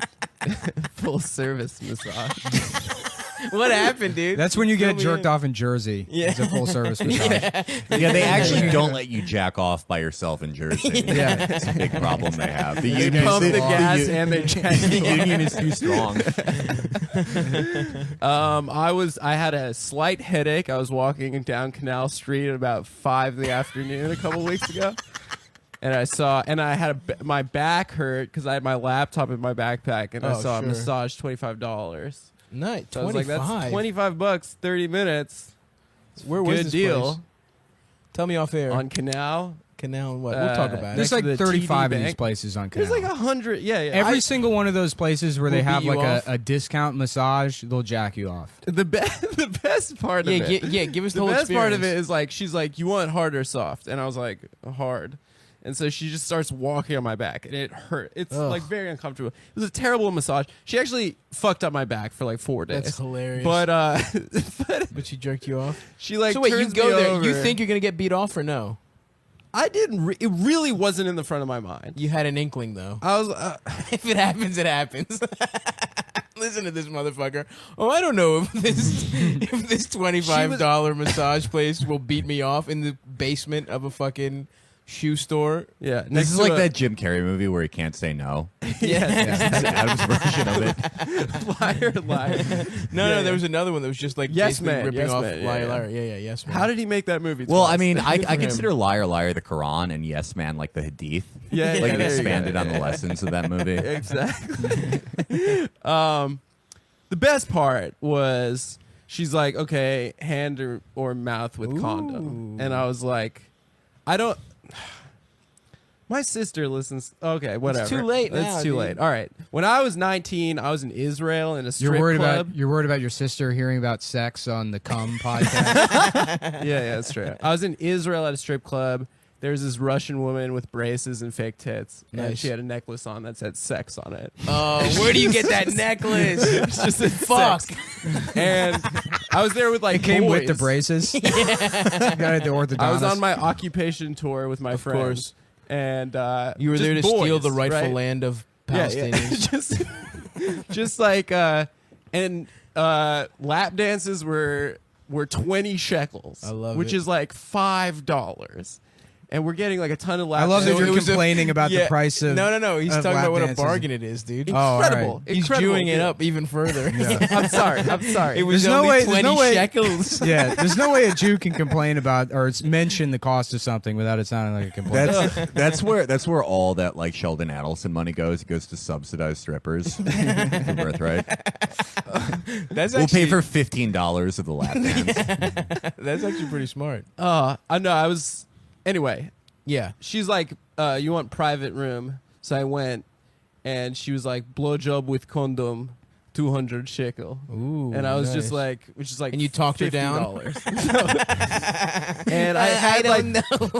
full service massage. What happened, dude? That's when you get Fill me jerked in. off in Jersey. Yeah. It's a full service massage. Yeah, they actually don't let you jack off by yourself in Jersey. Yeah. It's a big problem they have. The They union, pump the gas u- and they jack the you off. union is too strong. I had a slight headache. I was walking down Canal Street at about 5 in the afternoon a couple weeks ago. And I had my back hurt because I had my laptop in my backpack, and I Oh, saw sure. a massage $25. Nice. So I was like, that's 25. $25, 30 minutes. Where was Good this deal. place? Tell me off air. On Canal. Canal and what? We'll talk about There's it. Next like to the 35 TD of these Bank. places on Canal. There's like 100. Yeah, yeah. Every single one of those places where they Will have beat you like off. a discount massage, they'll jack you off. the best part Yeah, of it. give us the The whole best part of experience. it is like she's like, you want hard or soft? And I was like, hard. And so she just starts walking on my back, and it hurt. It's Ugh. like very uncomfortable. It was a terrible massage. She actually fucked up my back for like 4 days. That's hilarious. But But she jerked you off. she like So wait, you turns go me there. over. You think you're gonna get beat off or no? I didn't? It really wasn't in the front of my mind. You had an inkling though. I was. If it happens, it happens. Listen to this motherfucker. Oh, I don't know if this $25 massage place will beat me off in the basement of a fucking shoe store. Yeah, This next is to like a- that Jim Carrey movie where he can't say no. Yes, It's Adam's version of it. liar. No, there was another one that was just like Yes basically Man, ripping Yes off Man, yeah, Liar yeah. Liar. Yeah, yes man. How did he make that movie? Well, twice? I mean, I Good for him. consider Liar Liar the Quran and Yes Man like the Hadith. Yeah, Like yeah, it there you go. expanded on the lessons of that movie. Exactly. The best part was she's like, okay, hand or mouth with condom. And I was like, I don't. My sister listens. Okay, whatever. too late now, It's too dude. late. All right. When I was 19, I was in Israel in a strip You're worried club. about your sister hearing about sex on the Cum podcast. Yeah, that's true. I was in Israel at a strip club. There was this Russian woman with braces and fake tits, and Nice. she had a necklace on that said "sex" on it. Oh, where do you get that necklace? It's just a Fuck. sex. And I was there with like It came with the boys. braces. You got it at the orthodontist. I was on my occupation tour with my friends. course. And You were just there to steal boys, the rightful right? land of Yeah, Palestinians. yeah. just like lap dances were 20 shekels. I love which it. is like $5. And we're getting like a ton of lap I love that dances. you're it was a- complaining about the Yeah. price of. No. He's of talking lap about what a dances. bargain it is, dude. Oh, all right. Incredible. He's Incredible Jewing it deal. up even further. I'm sorry. It was There's no only way- 20 there's no way- shekels. Yeah, there's no way a Jew can complain about or mention the cost of something without it sounding like a complaint. That's where all that like Sheldon Adelson money goes. It goes to subsidize strippers for birthright. That's We'll pay actually, for $15 of the lap dance. that's actually pretty smart. I know. I was. Anyway, Yeah. she's like, you want private room? So I went, and she was like, blowjob with condom, 200 shekel. Ooh. And I was nice. just like, which is like, And you talked her down? $50. And I had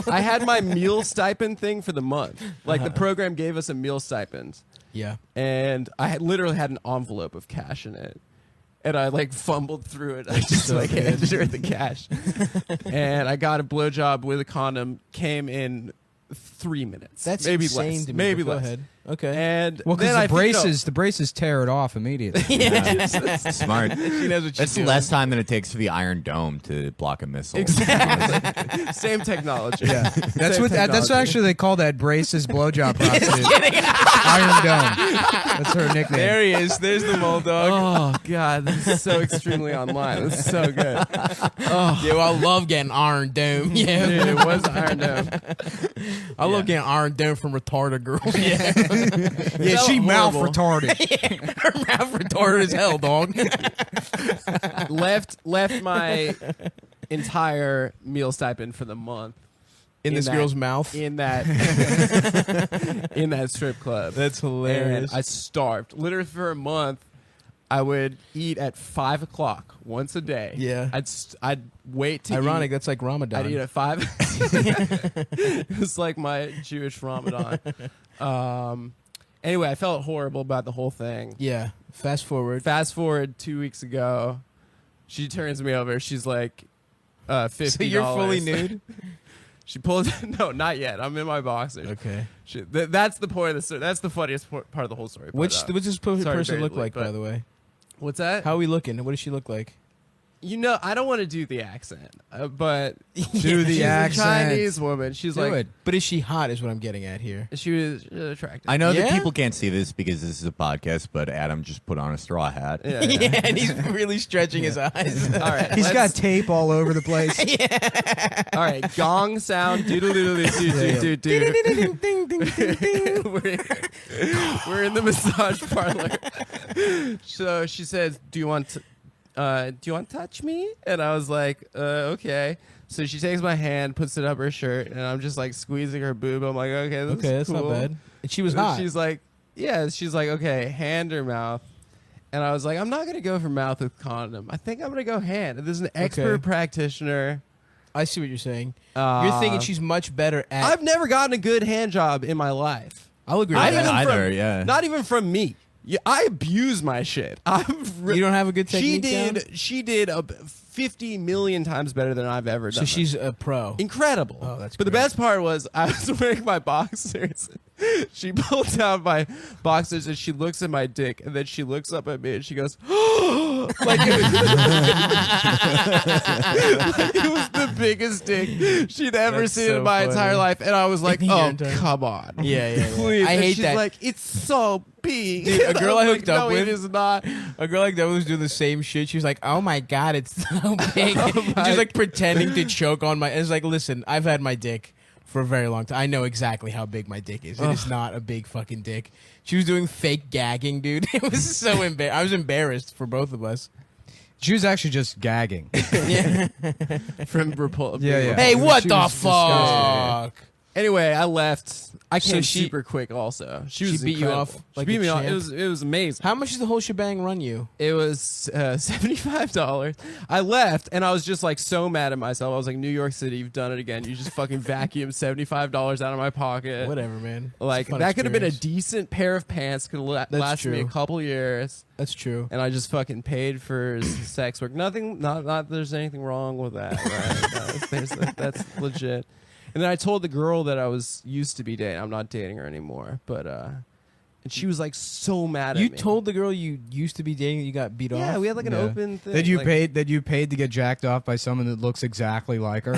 I had my meal stipend thing for the month. Like the program gave us a meal stipend, Yeah. and I had literally had an envelope of cash in it. and I like fumbled through it. I just like handed her the cash, and I got a blowjob with a condom. Came in 3 minutes. That's maybe insane less. to me. Maybe Go less. ahead. Okay. And Well, then I the braces tear it off immediately. Smart. She knows what she's That's doing. less time than it takes for the Iron Dome to block a missile. Exactly. Same technology. Yeah, that's Same what. That's technology. actually they call that braces blowjob prostitute. Iron Dome. That's her nickname. There he is. There's the mole dog. Oh God, this is so extremely online. This is so good. Yo, I love getting Iron Dome. Yeah. Dude, it was Iron Dome. I love getting Iron Dome from retarded girls. Yeah, she mouth horrible. retarded. Her mouth retarded as hell, dog. Left my entire meal stipend for the month In this that- girl's mouth. in that in that strip club. That's And hilarious. I starved. Literally for a month, I would eat at 5 o'clock once a day. Yeah. I'd wait to Ironic. eat. That's like Ramadan. I'd eat at 5. It was like my Jewish Ramadan. Anyway, I felt horrible about the whole thing. Yeah. Fast forward. Fast forward 2 weeks ago, she turns me over. She's like, $50. So you're fully nude? She pulled. No, not yet. I'm in my boxers. Okay. That's the point of the story. That's the funniest part of the whole story. But, What's this sorry, person very look late, like, by but- the way? What's that? How are we looking? What does she look like? You know, I don't want to do the accent, but Do the she's accent. a Chinese woman. She's Do like, it. But is she hot? Is what I'm getting at here. she was attractive. I know Yeah? that people can't see this because this is a podcast, but Adam just put on a straw hat. Yeah, Yeah, and he's really stretching his eyes. All right, He's got let's- tape all over the place. all right. Gong sound. Doodle doodle doo doo doo doo. We're in the massage parlor. So she says, "Do you want to touch me?" And I was like, "Okay." So she takes my hand, puts it up her shirt, and I'm just like squeezing her boob. I'm like, "Okay, this Okay, is that's cool." not bad. And she was And hot. She's like, "Yeah." She's like, "Okay, hand or mouth." And I was like, "I'm not gonna go for mouth with condom. I think I'm gonna go hand." This is an expert Okay. practitioner. I see what you're saying. You're thinking she's much better at. I've never gotten a good hand job in my life. I'll agree I with haven't that. either, yeah. Not even from me. Yeah, I abuse my shit. You don't have a good technique down? She did 50 million times better than I've ever done. So she's a pro. incredible. Oh, that's But the great. best part was I was wearing my boxers. She pulled down my boxers and she looks at my dick and then she looks up at me and she goes, like it was the biggest dick she'd ever That's seen so in my funny. entire life. And I was like, Your oh, entire- come on. Yeah. Please. I And hate she's that. like, it's so big. Dude, a girl I I'm like, hooked up no, with- it is not. A girl like that was doing the same shit. She was like, "Oh my god, it's so big." Just like pretending to choke on my. It's like, listen, I've had my dick for a very long time. I know exactly how big my dick is. It is not a big fucking dick. She was doing fake gagging, dude. It was so I was embarrassed for both of us. She was actually just gagging. From Repul- Yeah. Hey, what She the was fuck? Anyway, I left. I So came she- super quick. Also, she was beat you incredible. off like she beat a me off. champ? It was amazing. How much does the whole shebang run you? It was $75. I left and I was just like so mad at myself. I was like, New York City, you've done it again. You just fucking vacuumed $75 out of my pocket. Whatever, man. It's a Like fun that could have been a experience. decent pair of pants. Could have lasted me a true. couple years. That's true. And I just fucking paid for sex work. Nothing. Not. There's anything wrong with that. Right? That's legit. And then I told the girl that I was used to be dating. I'm not dating her anymore. But and she was like so mad at You me. told the girl you used to be dating that you got beat off? Yeah, we had like an Yeah. open thing. That you like- paid to get jacked off by someone that looks exactly like her.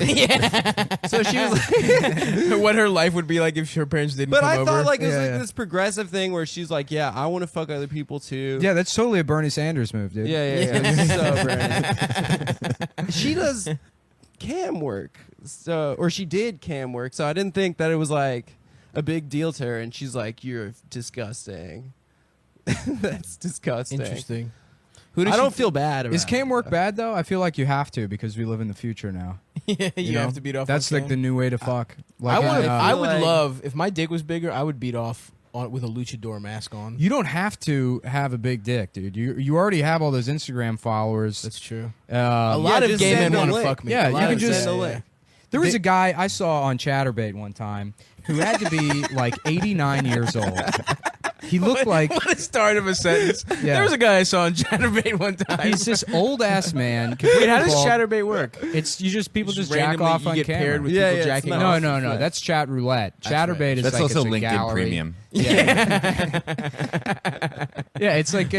So she was like, What her life would be like if her parents didn't but come I over. thought like it was Yeah, like yeah. this progressive thing where she's like, yeah, I want to fuck other people too. Yeah, that's totally a Bernie Sanders move, dude. Yeah. It's so Bernie. She does cam work, or she did cam work. So I didn't think that it was like a big deal to her. And she's like, "You're disgusting." That's disgusting. Interesting. I don't feel bad about Is cam it. work bad though? I feel like you have to because we live in the future now. Yeah, you know? have to beat off. That's on like cam. the new way to fuck. Like, I would like- love if my dick was bigger. I would beat off on with a luchador mask on. You don't have to have a big dick, dude. You already have all those Instagram followers. That's true. A A lot of just gay send men a want to link. fuck me. Yeah, A lot you can of just- yeah, Send a yeah. link. There was a guy I saw on Chatterbait one time who had to be like 89 years old. he looked like What a start of a sentence. Yeah. There was a guy I saw on Chatterbait one time. he's this old ass man. Wait, how does bald. Chatterbait work? It's people just jack randomly off you on get camera. paired with Yeah, people yeah, jacking it's off. No. That's chat roulette. Chatterbait is That's like also it's a LinkedIn gallery. Premium. Yeah, it's like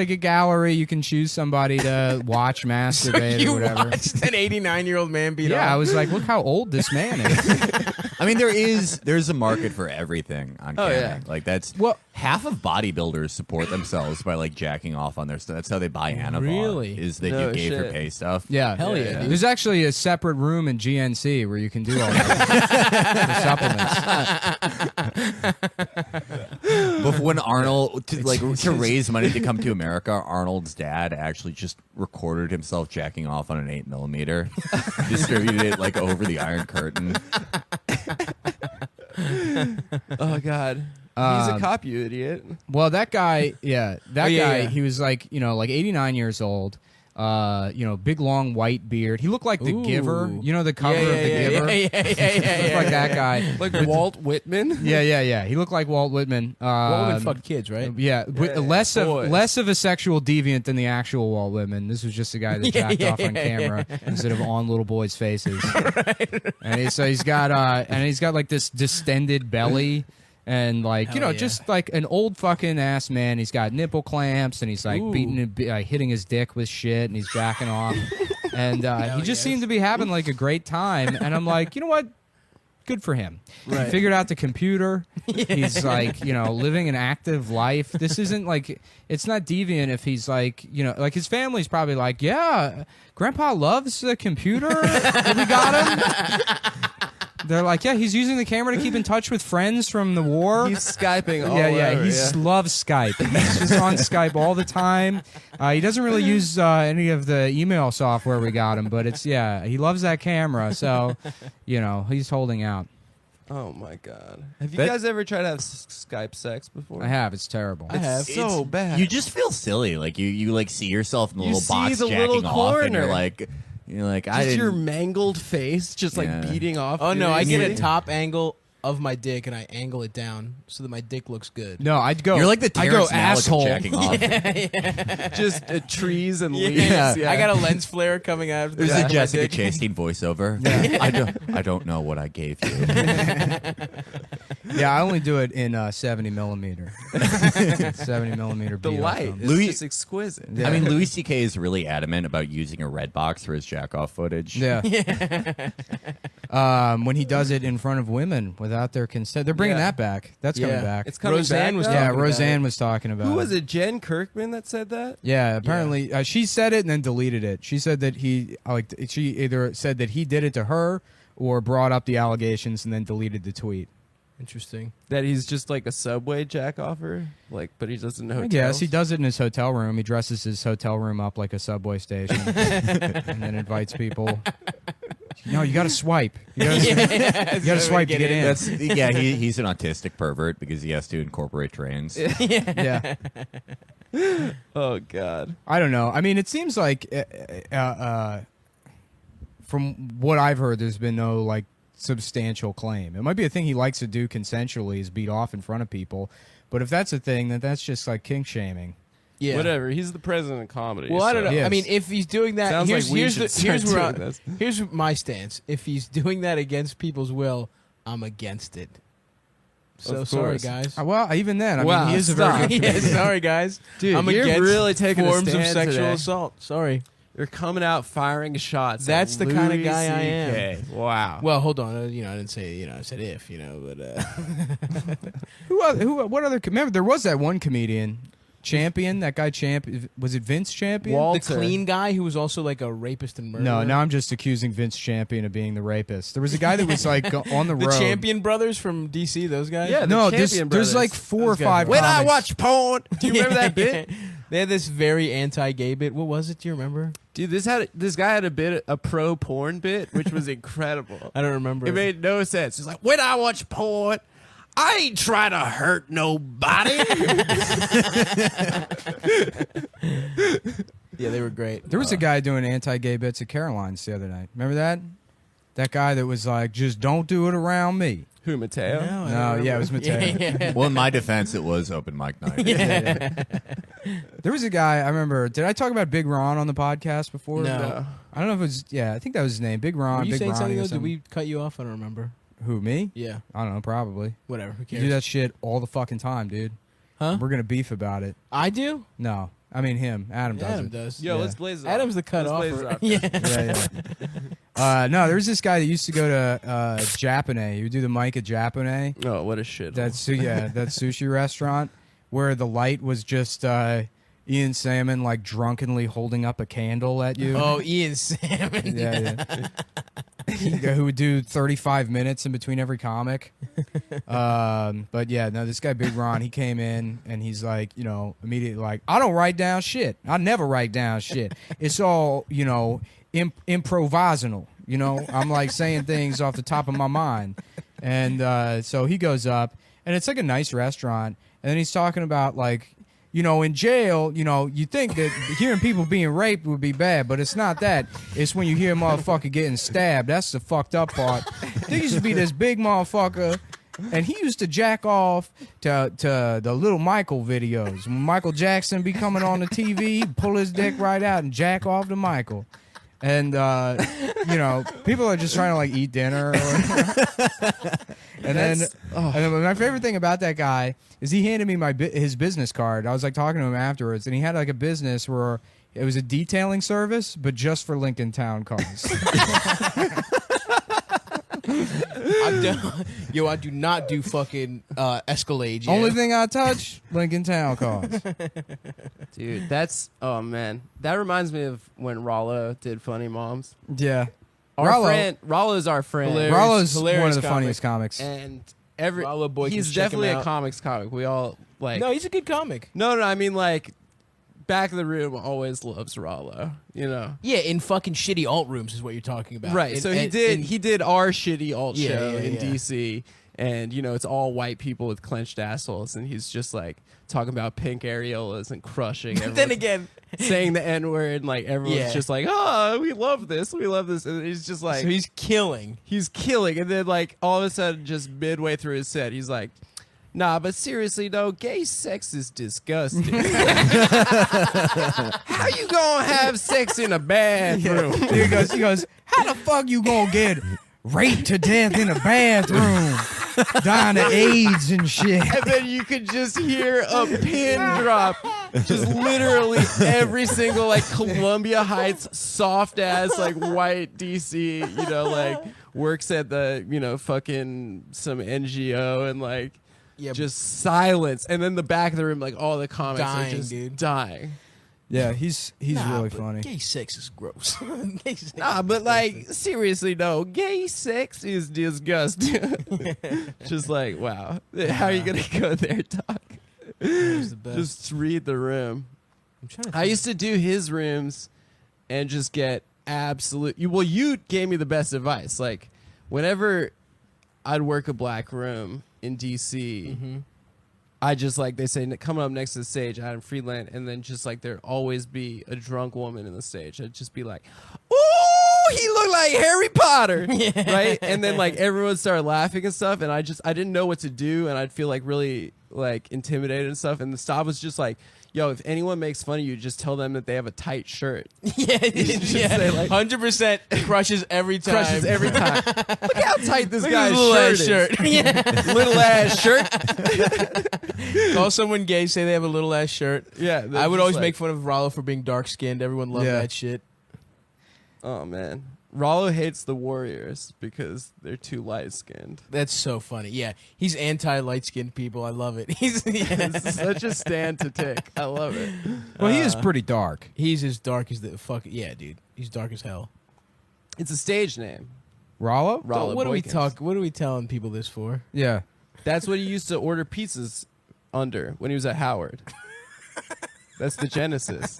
a gallery. You can choose somebody to watch masturbate You or whatever. watched an 89-year-old man beat Yeah, off. I was like, look how old this man is. I mean, there's a market for everything on camera. yeah. Like that's Well- half of bodybuilders support themselves by like jacking off on their stuff. That's how they buy Anavar. Really? Is that No you gave her shit. pay stuff? Yeah, Hell yeah, dude. There's actually a separate room in GNC where you can do all that for supplements. But when Arnold to raise money to come to America, Arnold's dad actually just recorded himself jacking off on an 8mm, distributed it like over the Iron Curtain. Oh God. He's a cop, you idiot. Well, that guy, yeah, guy, yeah. he was like 89 years old. Big long white beard. He looked like the Ooh. Giver. You know the cover of the Giver. Yeah. He looked like that guy. Like Walt Whitman. Yeah. He looked like Walt Whitman. Walt Whitman fucked kids, right? Yeah, less boys. of a sexual deviant than the actual Walt Whitman. This was just a guy that jacked off on camera instead of on little boys' faces. And so he's got like this distended belly. And like Hell yeah. just like an old fucking ass man. He's got nipple clamps, and he's like hitting his dick with shit, and he's jacking off, and he just seemed to be having like a great time. And I'm like, you know what? Good for him. Right. He figured out the computer. He's like, living an active life. This isn't like, it's not deviant if he's like, like his family's probably like, yeah, Grandpa loves the computer that we got him. They're like, yeah, he's using the camera to keep in touch with friends from the war. He's Skyping all yeah, over. he loves Skype. He's just on Skype all the time. He doesn't really use any of the email software we got him, but he loves that camera. So, he's holding out. Oh my God. Have you guys ever tried to have Skype sex before? I have. It's terrible. I have. So bad. You just feel silly. Like you like see yourself in the You little see box the jacking little off, and you're corner. like, I Just didn't. your mangled face, just Yeah. like beating off. Oh no, I get a furiously. top angle of my dick and I angle it down so that my dick looks good. No, I'd go. You're like the I go Terrence Malick of asshole. jacking off. just trees and leaves. Yeah. Yeah. I got a lens flare coming out of the There's back a of my Jessica dick. Chastain voiceover. I don't know what I gave you. Yeah, I only do it in 70 millimeter. 70 millimeter. the beat light. off It's Louis- just exquisite. Yeah. I mean, Louis C.K. is really adamant about using a red box for his jack off footage. Yeah. When he does it in front of women without their consent, they're bringing Yeah. that back. That's coming Yeah. back. It's coming Roseanne back was now? Yeah, talking about Roseanne it. was talking about. Who was it? Jen Kirkman that said that? Yeah, apparently she said it and then deleted it. She said that she either said that he did it to her or brought up the allegations and then deleted the tweet. Interesting. That he's just like a subway jack offer, like, but he doesn't know. I guess he does it in his hotel room. He dresses his hotel room up like a subway station and then invites people. No, you got to swipe. You got to swipe to get in. That's he's an autistic pervert because he has to incorporate trains. Yeah. Oh God. I don't know. I mean, it seems like from what I've heard, there's been no like substantial claim. It might be a thing he likes to do consensually, is beat off in front of people. But if that's a thing, then that's just like kink shaming. Yeah. Whatever. He's the president of comedy. Well, I don't know. so- Yes. I mean, if he's doing that, Sounds here's like we should start doing this. here's my stance. If he's doing that against people's will, I'm against it. So Of sorry, course. guys. Well, even then, I Wow, mean, he is a very stop. good Yeah, comedian. sorry, guys. Dude, I'm you're against really taking a forms of stand sexual today. assault. Sorry. You're coming out firing shots. That's at the kind of Louis guy I CK. Wow. Well, hold on. I didn't say. I said if. But What other? Remember, there was that one comedian, Champion. That guy, Champion. Was it Vince Champion? the Walter. clean guy who was also like a rapist and murderer. No, now I'm just accusing Vince Champion of being the rapist. There was a guy that was like on the the road. Champion brothers from DC. Those guys. Yeah, the No, Champion there's brothers. like 4 or Those guys 5. are- When I comics. watch porn, do you remember that bit? They had this very anti-gay bit. What was it? Do you remember? Dude, this guy had a pro porn bit, which was incredible. I don't remember. It made no sense. It's like, when I watch porn, I ain't trying to hurt nobody. Yeah, they were great. There was a guy doing anti-gay bits at Caroline's the other night. Remember that? That guy that was like, just don't do it around me. Who, Mateo? No, yeah, it was Mateo. Well, in my defense, it was open mic night. There was a guy, I remember, did I talk about Big Ron on the podcast before? No. I don't know if it was, I think that was his name. Big Ron, Were you Big saying Ronnie something or though? something. Did we cut you off? I don't remember. Who, me? Yeah. I don't know, probably. Whatever. Who You cares? do that shit all the fucking time, dude. Huh? We're going to beef about it. I do? No. I mean him. Adam does Adam it. does. Yo, Yeah. let's blaze it. Adam's the cut off. Blaze it up. Yeah. No, there was this guy that used to go to Japanese. He would do the mic at Japanese. Oh, what a shit. That sushi restaurant where the light was just Ian Salmon like drunkenly holding up a candle at you. Oh, Ian Salmon. Yeah. Who would do 35 minutes in between every comic. But yeah, no, this guy Big Ron, he came in and he's like, immediately like, I don't write down shit. I never write down shit. It's all, improvisational. I'm like saying things off the top of my mind. And so he goes up and it's like a nice restaurant. And then he's talking about like, in jail, you think that hearing people being raped would be bad, but it's not that. It's when you hear a motherfucker getting stabbed. That's the fucked up part. There used to be this big motherfucker, and he used to jack off to the Little Michael videos. When Michael Jackson be coming on the TV, he'd pull his dick right out and jack off to Michael. And, people are just trying to, like, eat dinner. And then my favorite thing about that guy is he handed me his business card. I was, like, talking to him afterwards, and he had, like, a business where it was a detailing service, but just for Lincoln Town cars. I do not do fucking Escalade. Yeah. Only thing I touch, Lincoln Town cars. Dude, oh man. That reminds me of when Rollo did Funny Moms. Yeah. Rollo's our friend. Rollo's hilarious one of the comic. funniest comics. And Rollo boy, he's check him definitely a out. comics comic. We all like. No, he's a good comic. No, I mean like, back of the room always loves Rollo. Yeah, in fucking shitty alt rooms is what you're talking about. Right. So he did our shitty alt show in yeah. DC, and it's all white people with clenched assholes, and he's just like talking about pink areolas and crushing. Then again, saying the N word, and like everyone's just like, oh, we love this, and he's just like, so he's killing, and then like all of a sudden, just midway through his set, he's like, nah, but seriously though, gay sex is disgusting. How you gonna have sex in a bathroom? He goes, how the fuck you gonna get raped to death in a bathroom? Dying of AIDS and shit. And then you could just hear a pin drop. Just literally every single like Columbia Heights soft ass like white DC, like works at the, fucking some NGO and like just silence. And then the back of the room, like all the comics dying, are just dude. dying. Yeah, he's really funny. Gay sex is gross. Gay sex Nah, but like seriously though, gay sex is disgusting. Just like, wow. How are you gonna go there, Doc? is the best. Just read the room. I'm trying to I used to do his rooms and just get absolute. You gave me the best advice. Like, whenever I'd work a black room in DC, I just like, they say, coming up next to the stage, Adam Friedland, and then just like there'd always be a drunk woman in the stage. I'd just be like, ooh, he looked like Harry Potter, right? And then like everyone would start laughing and stuff, and I didn't know what to do, and I'd feel like really like intimidated and stuff. And the staff was just like, yo, if anyone makes fun of you, just tell them that they have a tight shirt. say, like, 100% crushes every time. Crushes every time. Look how tight this Look at guy's his little ass shirt shirt. is. Little ass shirt. Call someone gay, say they have a little ass shirt. Yeah. I would always make fun of Rollo for being dark skinned. Everyone loved that shit. Oh man, Rollo hates the Warriors because they're too light skinned. That's so funny. Yeah, he's anti light skinned people. I love it. It's such a stand to take. I love it. Well, he is pretty dark. He's as dark as the fuck. Yeah, dude, he's dark as hell. It's a stage name. Rollo? Rollo What Boykins. What are we telling people this for? Yeah. That's what he used to order pizzas under when he was at Howard. That's the genesis.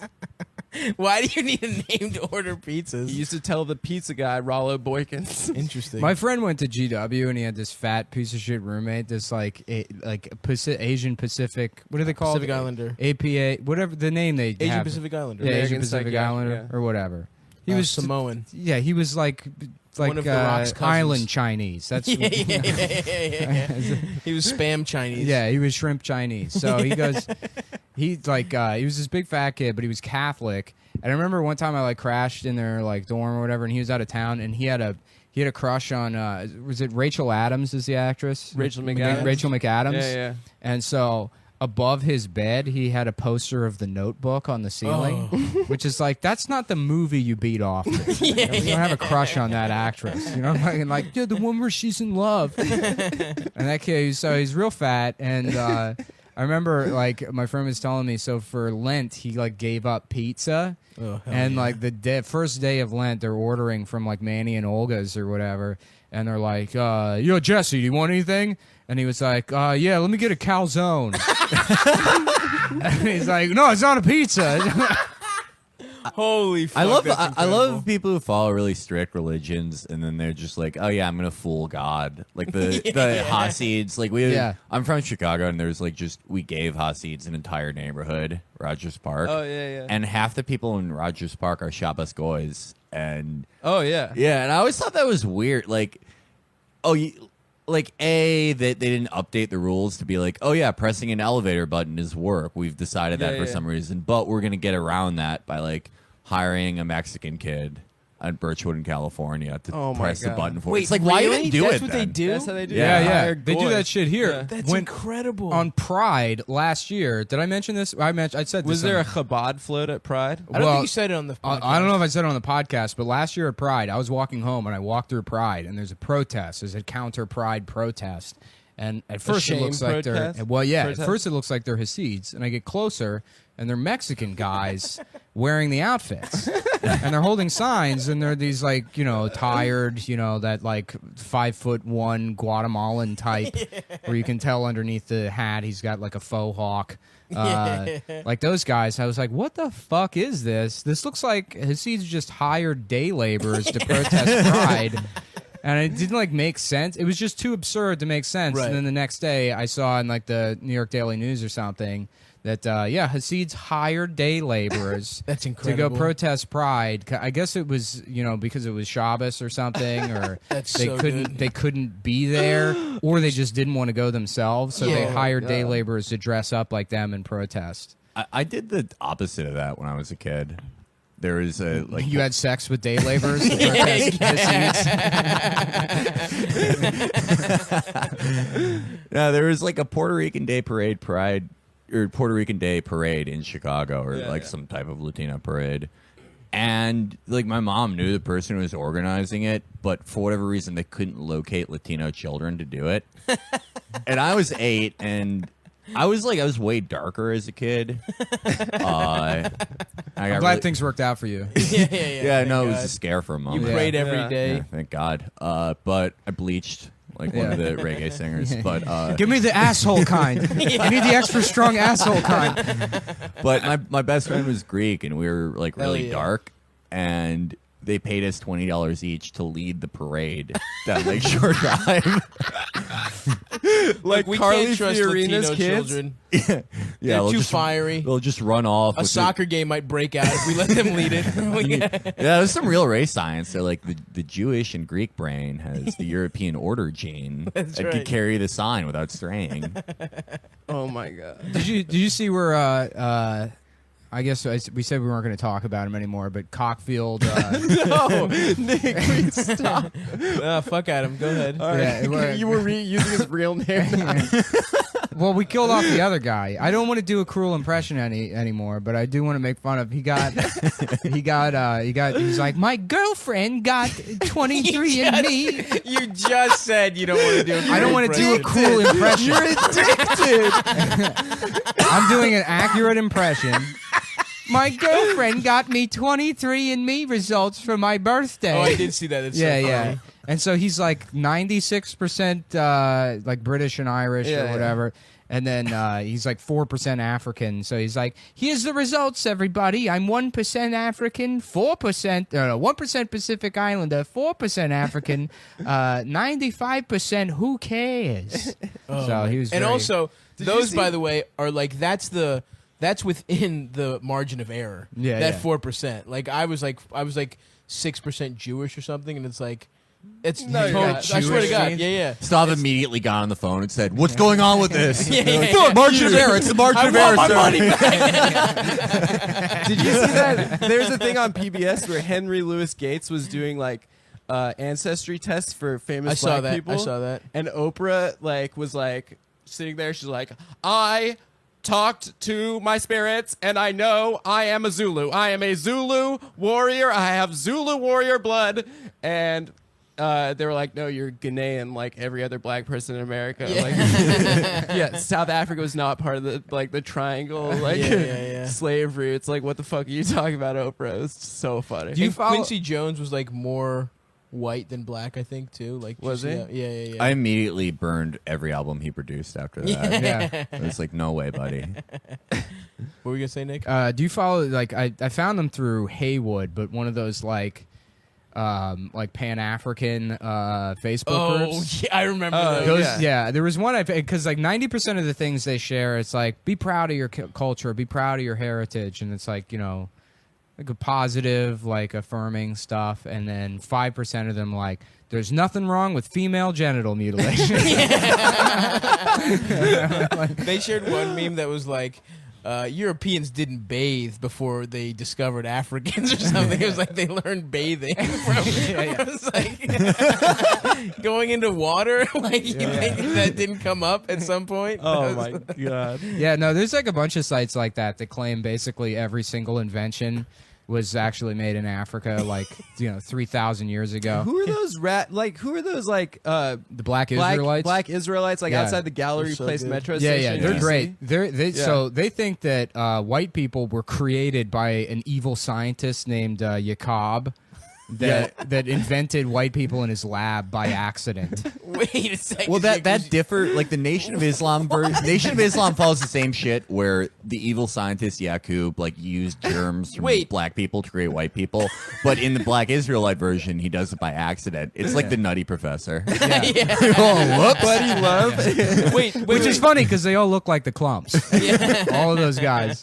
Why do you need a name to order pizzas? He used to tell the pizza guy, Rollo Boykins. Interesting. My friend went to GW and he had this fat piece of shit roommate, this Asian Pacific, what do they call Pacific it? Islander. APA, whatever the name they Asian have. Pacific Islander. Yeah, Asian American Pacific Psychiatric, Islander yeah. or whatever. He He was was Samoan. Yeah, he was like It's like One of the Rock's cousins. island Chinese. That's Yeah. He was spam Chinese. yeah, he was shrimp Chinese. So he goes, he was this big fat kid, but he was Catholic. And I remember one time I like crashed in their like dorm or whatever, and he was out of town, and he had a crush on was it Rachel Adams is the actress? Rachel McAdams. Rachel McAdams. Yeah. And so above his bed, he had a poster of The Notebook on the ceiling, which is like, that's not the movie you beat off with. You don't have a crush on that actress. You know, like the one where she's in love. And that kid, so he's real fat, and I remember like my friend was telling me, so for Lent he like gave up pizza. And like the first day of Lent, they're ordering from like Manny and Olga's or whatever, and they're like, "Yo, Jesse, do you want anything?" And he was like, "Yeah, let me get a calzone." And he's like, "No, it's not a pizza." Holy fuck, I love people who follow really strict religions, and then they're just like, oh yeah, I'm gonna fool God. Like the Hasids. Like I'm from Chicago, and there's like we gave Hasids an entire neighborhood, Rogers Park. Oh yeah. And half the people in Rogers Park are Shabbos goys, and Oh yeah. yeah, and I always thought that was weird. Like, that they didn't update the rules to be like, oh yeah, pressing an elevator button is work. We've decided that for some reason, but we're gonna get around that by like hiring a Mexican kid at Birchwood in California to press the button for it. It's like, why even do That's it what then? they do? That's how they do. Yeah, it. yeah. Hire They do goys. that shit here. Yeah. That's incredible. On Pride last year. Did I mention this? I said this. Was there on- a Chabad float at Pride? I don't well, think you said it on the podcast. I don't know if I said it on the podcast, but last year at Pride, I was walking home and I walked through Pride, and there's a protest. There's a counter Pride protest. And at first it shame looks like protest? they're at Protest? first it looks like they're Hasids, and I get closer and they're Mexican guys wearing the outfits. And they're holding signs, and they're these like, tired, that like 5'1" Guatemalan type where you can tell underneath the hat he's got like a faux hawk. Like those guys, I was like, what the fuck is this? This looks like Hasids just hired day laborers to protest Pride. And it didn't like make sense. It was just too absurd to make sense. Right. And then the next day, I saw in like the New York Daily News or something that Hasids hired day laborers That's to incredible. go protest Pride. I guess it was because it was Shabbos or something, or That's they so couldn't good. they couldn't be there, or they just didn't want to go themselves. So they Yeah. hired day laborers to dress up like them and protest. I did the opposite of that when I was a kid. There is a like You had sex with day laborers to protest Hasids? Yeah, there was like a Puerto Rican Day parade in Chicago, or some type of Latino parade. And like my mom knew the person who was organizing it, but for whatever reason they couldn't locate Latino children to do it. And I was 8, and I was way darker as a kid. I'm glad things worked out for you. Yeah, no, it was a scare for a moment. You prayed every day. Yeah, thank God. But I bleached like one of the reggae singers. But Give me the asshole kind. I need the extra strong asshole kind. but my best friend was Greek, and we were like really yeah. dark, and they paid us $20 each to lead the parade down Lakeshore Drive. Like we Carly can't trust Fiorina's Latino kids? children. Yeah, They're too just, fiery. They'll just run off. A with soccer game might break out if we let them lead it. Yeah, there's some real race science. They're like the Jewish and Greek brain has the European order gene that right. could carry the sign without straying. Oh my god. Did you see where I guess we said we weren't going to talk about him anymore, but Cockfield. No, Nick, please stop. Fuck Adam. Go ahead. You were using his real name. Well, we killed off the other guy. I don't want to do a cruel impression anymore, but I do want to make fun of. He's like, my girlfriend got 23 and me. You just said you don't want to do it. I don't want to do a cruel impression. You're addicted. I'm doing an accurate impression. My girlfriend got me 23andMe results for my birthday. Oh, I did see that. It's so funny. And so he's like 96% like British and Irish Yeah, or yeah. whatever. And then he's like 4% African. So he's like, here's the results, everybody. I'm 1% African, 1% Pacific Islander, 4% African, 95% who cares? So he was And very- also, those, by the way, are like that's within the margin of error. Yeah, that yeah. 4%. Like I was like 6% Jewish or something, and it's like It's No, you're not. I swear to God. Jewish Yeah. Stav immediately got on the phone and said, "What's going on with this?" Yeah, They're like, yeah, yeah. March of Error. It's the March of Error. my sir." money Did you see that? There's a thing on PBS where Henry Louis Gates was doing like ancestry tests for famous black people. I saw that. And Oprah was sitting there. She's like, I talked to my spirits, and I know I am a Zulu. I am a Zulu warrior. I have Zulu warrior blood. And they were like, no, you're Ghanaian like every other black person in America. Yeah. Like, yeah, South Africa was not part of the triangle, slavery. It's like, what the fuck are you talking about, Oprah? It's so funny. Do you Quincy Jones was like more white than black, I think, too. Like, Was he? Yeah. I immediately burned every album he produced after that. Yeah. It was like, no way, buddy. What were you gonna say, Nick? Do you follow I found them through Haywood, but one of those like Pan-African Facebook groups. Yeah, I remember Oh, those. Yeah, there was one because like 90% of the things they share, it's like be proud of your culture, be proud of your heritage, and it's like like a positive, like affirming stuff, and then 5% of them like there's nothing wrong with female genital mutilation. They shared one meme that was like, Europeans didn't bathe before they discovered Africans or something. It was like they learned bathing from it was like going into water. Like you think that didn't come up at some point? Oh my god. Yeah, no, there's like a bunch of sites like that claim basically every single invention was actually made in Africa, like 3,000 years ago. Who are those Who are those The Black Israelites. Black Israelites, like Yeah. outside the Gallery They're so Place good. metro Yeah, station? yeah, in they're DC? great. Yeah. So they think that white people were created by an evil scientist named Jacob that invented white people in his lab by accident. Wait a second. Well, that differ like the Nation of Islam. Nation of Islam follows the same shit where the evil scientist Yaqub like used germs from black people to create white people, but in the Black Israelite version, he does it by accident. It's like the Nutty Professor. Oh, whoops. Buddy Love. wait, Which is funny because they all look like the Clumps. All of those guys.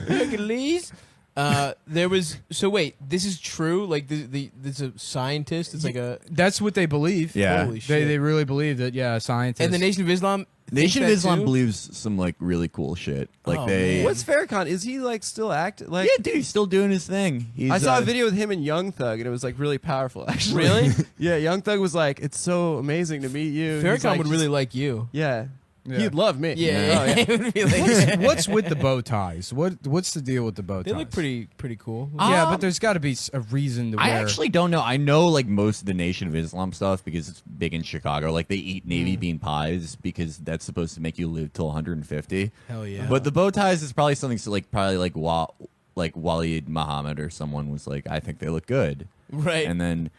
Hercules. There was wait, this is true? Like there's a scientist. It's like a That's what they believe. Yeah. holy shit. They really believe that. Yeah, scientists. and the Nation of Islam. Nation of thinks that Islam too? believes some like really cool shit. Like Oh, they. man. What's Farrakhan? Is he like still active? Like, Yeah, dude, he's still doing his thing. He's, I saw a video with him and Young Thug, and it was like really powerful. Actually, Really? Yeah, Young Thug was like, "It's so amazing to meet you." He's Farrakhan like, would really like you. Yeah. Yeah. He'd love me. Yeah, Oh, yeah. It would be like, What's with the bow ties? What's the deal with the bow ties? they look pretty cool. Yeah, but there's got to be a reason to wear. I actually don't know. I know like most of the Nation of Islam stuff because it's big in Chicago. Like they eat navy bean pies because that's supposed to make you live till 150. Hell yeah. But the bow ties is probably something so like Waleed Muhammad or someone was like, I think they look good. Right. And then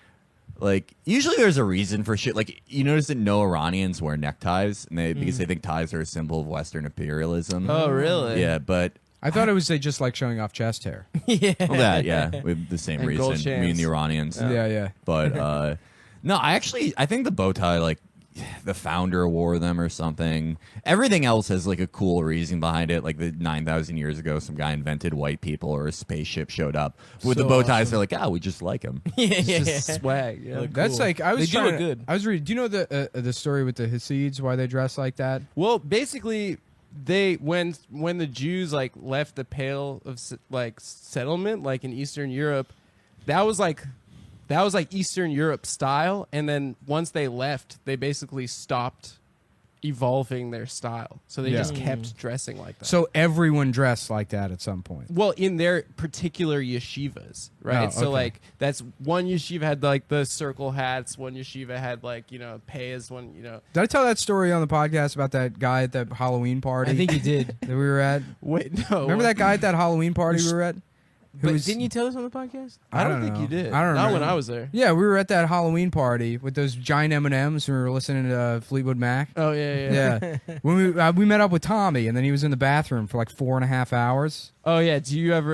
like usually there's a reason for shit. Like you notice that no Iranians wear neckties and because they think ties are a symbol of Western imperialism. Oh, really? Yeah, but I thought it was they just like showing off chest hair. yeah. well, that we have the same And gold reason. Me chains. and the Iranians. Yeah. But no, I think the bow tie, like the founder wore them or something. Everything else has like a cool reason behind it. Like the 9,000 years ago, some guy invented white people or a spaceship showed up. With the So bow ties, awesome. they're like, we just like him. Just swag. Yeah. That's Cool. like I was They do trying look to- good. I was reading. Do you know the story with the Hasids? Why they dress like that? Well, basically, they when the Jews like left the Pale of like settlement, like in Eastern Europe, that was like Eastern Europe style. And then once they left, they basically stopped evolving their style, so they just kept dressing like that. So everyone dressed like that at some point. Well, in their particular yeshivas, right? Oh, So okay. like that's one yeshiva had like the circle hats, one yeshiva had like payas, one Did I tell that story on the podcast about that guy at that Halloween party? I think you did. that we were at. Wait, no. Remember that guy at that Halloween party we were at? Who But was- didn't you tell us on the podcast? I don't think know. you did. I don't Not remember. when I was there. Yeah, we were at that Halloween party with those giant M&Ms. We were listening to Fleetwood Mac. Oh yeah. Yeah, when we met up with Tommy, and then he was in the bathroom for like 4.5 hours. Oh yeah. Do you have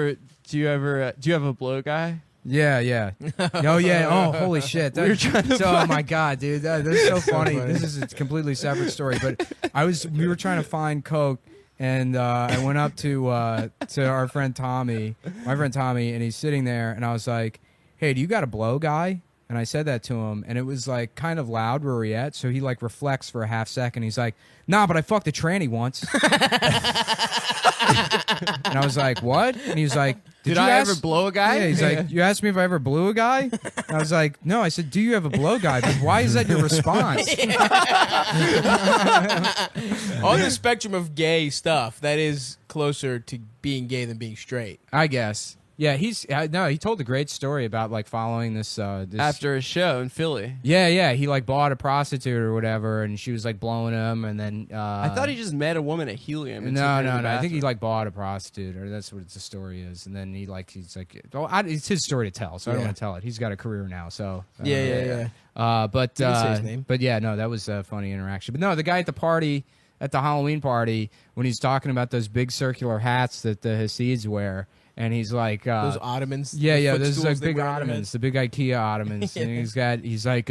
a blow guy? Yeah. Oh yeah. Oh holy shit. We were trying to oh my god, dude, that's so funny. This is a completely separate story, but we were trying to find coke. And I went up to our friend Tommy, my friend Tommy, and he's sitting there, and I was like, "Hey, do you got a blow guy?" And I said that to him, and it was like kind of loud where we at. So he like reflects for a half second. He's like, "Nah, but I fucked a tranny once." And I was like, "What?" And he was like, Did I ever blow a guy? Yeah, he's like, "You asked me if I ever blew a guy?" And I was like, "No." I said, "Do you have a blow guy?" But why is that your response? On the spectrum of gay stuff, that is closer to being gay than being straight. I guess. Yeah, he told a great story about like following this After a show in Philly. Yeah, he like bought a prostitute or whatever, and she was like blowing him, and then I thought he just met a woman at Helium. And No. took her to the I think he bathroom. like bought a prostitute, or that's what the story is. And then he's like, it's his story to tell, so I don't want to tell it. He's got a career now, so Yeah. But You can say his name. but yeah, no, that was a funny interaction. But no, the guy at the party, at the Halloween party, when he's talking about those big circular hats that the Hasids wear. And he's like, Those ottomans. yeah, the those footstools like they big wear on their ottomans, heads. the big IKEA ottomans. And he's like,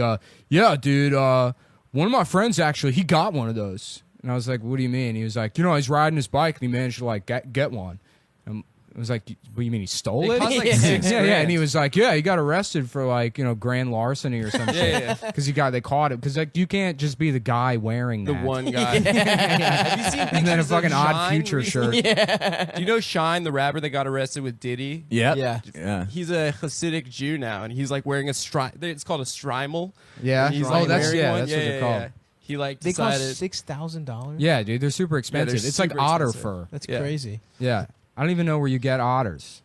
yeah, dude, one of my friends actually, he got one of those. And I was like, what do you mean? He was like, he's riding his bike and he managed to like get one. And I was like, what do you mean he stole They it? cost, like, yeah, $6 yeah. grand. And he was like, yeah, he got arrested for like grand larceny or something. Yeah. Because they caught him. Because like you can't just be the guy wearing The that. one guy. Have you seen And then a pictures of fucking Odd Shine Future recently? shirt. Do you know Shine, the rapper that got arrested with Diddy? Yep. Yeah. He's a Hasidic Jew now, and he's like wearing it's called a strimel. Yeah. And he's Oh, like that's wearing yeah, one. that's what they're called. He like They cost decided. $6,000. Yeah, dude, they're super expensive. they're It's like super otter expensive. fur. That's Yeah. crazy. Yeah. I don't even know where you get otters.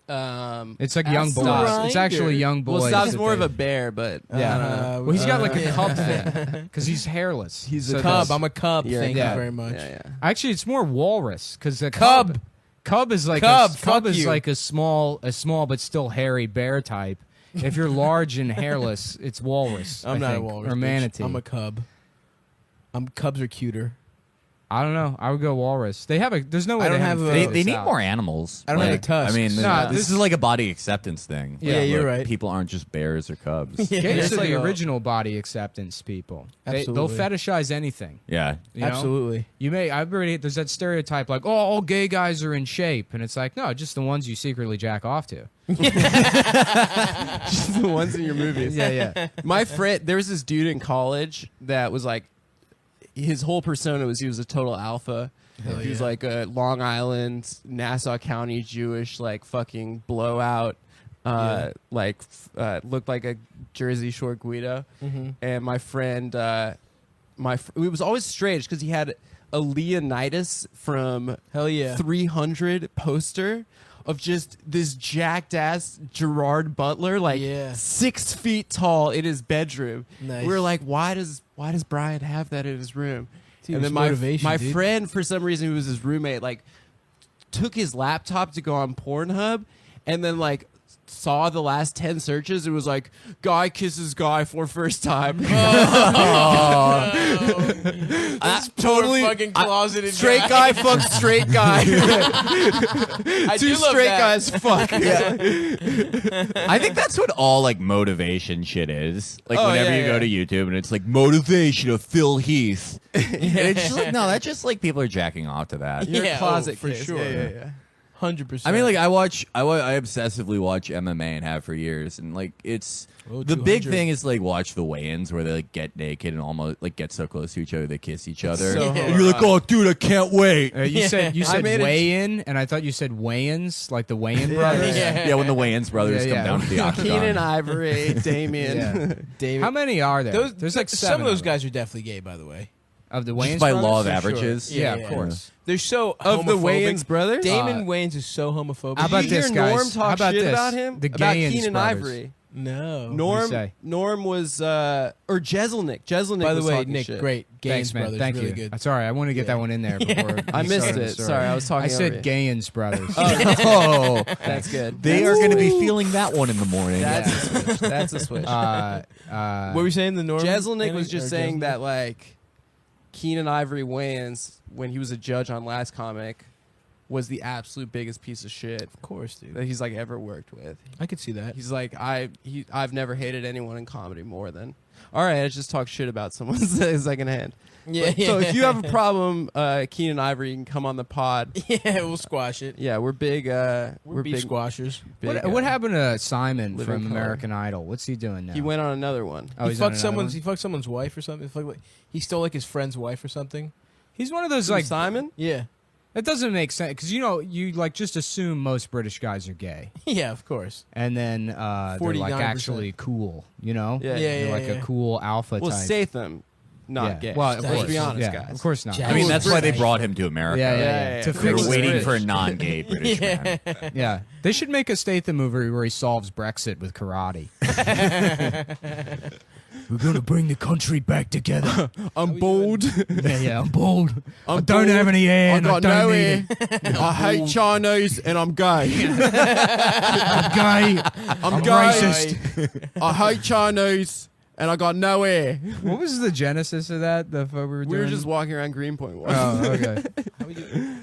It's like young boys. Stops. It's actually young boys. Well, Stop's that more of they- a bear, but Yeah. Well, he's got like a cub thing because he's hairless. He's So a cub. that's- I'm a cub. Yeah. Thank Yeah. you very much. yeah. Actually, it's more walrus because the Cub. Cub is like Cub, cub fuck is you. like a small but still hairy bear type. If you're large and hairless, it's walrus. I'm I not think, a walrus. or bitch. manatee. I'm a cub. Cubs are cuter. I don't know. I would go walrus. They have a. There's no way I don't they have haven't a- figured They this need out. more animals. I don't have a tusk. I mean, Nah, this is like a body acceptance thing. Yeah, you're Look, right. People aren't just bears or cubs. Yeah. Gays It's are like the a- original body acceptance people. They'll Absolutely. fetishize anything. Yeah. You know? Absolutely. There's that stereotype like, oh, all gay guys are in shape. And it's like, no, just the ones you secretly jack off to. Just the ones in your movies. Yeah. My friend, there was this dude in college that was like, his whole persona was he was a total alpha. He was like a Long Island, Nassau County Jewish, like fucking blowout, looked like a Jersey Shore Guido. And my friend, it was always strange because he had a Leonidas from Hell yeah. 300 poster of just this jacked ass Gerard Butler, like Yeah. 6 feet tall in his bedroom. Nice. We were like, why does Brian have that in his room? Dude, and it's then my motivation, dude. friend, for some reason, who was his roommate, like took his laptop to go on Pornhub, and then like saw the last 10 searches. It was like guy kisses guy for first time. Totally fucking closeted Straight guy fuck straight guy. I Two do love straight that. guys fuck. I think that's what all like motivation shit is. Like Oh, whenever yeah, you go yeah. to YouTube and it's like motivation of Phil Heath. And it's just like, no, that's just like people are jacking off to that. You're Yeah, a closet for kid. sure. Yeah. 100%. I mean, like I obsessively watch MMA and have for years, and like it's Oh, the big 200. thing is like watch the weigh-ins where they like get naked and almost like get so close to each other they kiss each other. so And you're like, oh, dude, I can't wait. You said I made a- weigh-in, and I thought you said weigh-ins, like the weigh-in brothers. Yeah, when the Wayans brothers Yeah, come yeah. down to the octagon. Keenan Ivory, Damien. Yeah. David. How many are there? There's like some of those them. guys are definitely gay, by the way. Of the Just Wayans by brothers? law of For sure. averages. Yeah, Yeah, of yeah. course. They're so Of the homophobic. Wayans brothers? Damon Wayans is so homophobic. How about Did you this, hear guys? Norm talk How about shit this? about him? The about Gayans Keenan brothers. Ivory. No. What do you say? Norm was or Jeselnik. Jeselnik By the was way, talking Nick, shit. great. Thanks, Gayans man. brothers, Thank really you. good. Sorry, I wanted to get that one in there before. I you missed started the it. story. Sorry, I was talking I said over you. Gayans brothers. Oh, That's good. they are going to be feeling that one in the morning. That's a switch. That's a switch. What were you saying? The Norm? Jeselnik was just or saying Jeselnik? that like Keenan Ivory Wayans, when he was a judge on Last Comic, was the absolute biggest piece of shit Of course, dude. that he's like ever worked with. I could see that. He's like I've never hated anyone in comedy more than All right, I just talk shit about someone secondhand. Yeah, So if you have a problem, Keenan Ivory, you can come on the pod. Yeah, we'll squash it. Yeah, we're big. We're big squashers. Big, What happened to Simon living from color. American Idol? What's he doing now? He went on another one. Oh, he he's on fucked another one? He fucked someone's wife or something. He stole like his friend's wife or something. He's one of those Like like Simon? Yeah. that doesn't make sense because you like just assume most British guys are gay, Yeah, of course. and then they're like 49%. actually cool. You know, Yeah. They're like a cool alpha Well, type. Statham, not Yeah. gay. Well, of Let's course. be honest, Yeah, guys. of course not. Jack- I mean, that's why they British. brought him to America. Yeah. To They They fix were British. waiting for a non-gay British man. Yeah, they should make a Statham movie where he solves Brexit with karate. We're gonna bring the country back together. I'm bold. Yeah, I'm bald. I'm I don't bold. have any hair. I and got don't no need hair. it. I hate Chinese and I'm gay. I'm gay. I'm gay. racist. I hate Chinese and I got no hair. What was the genesis of that? The we were doing? We were just walking around Greenpoint once. Oh, okay.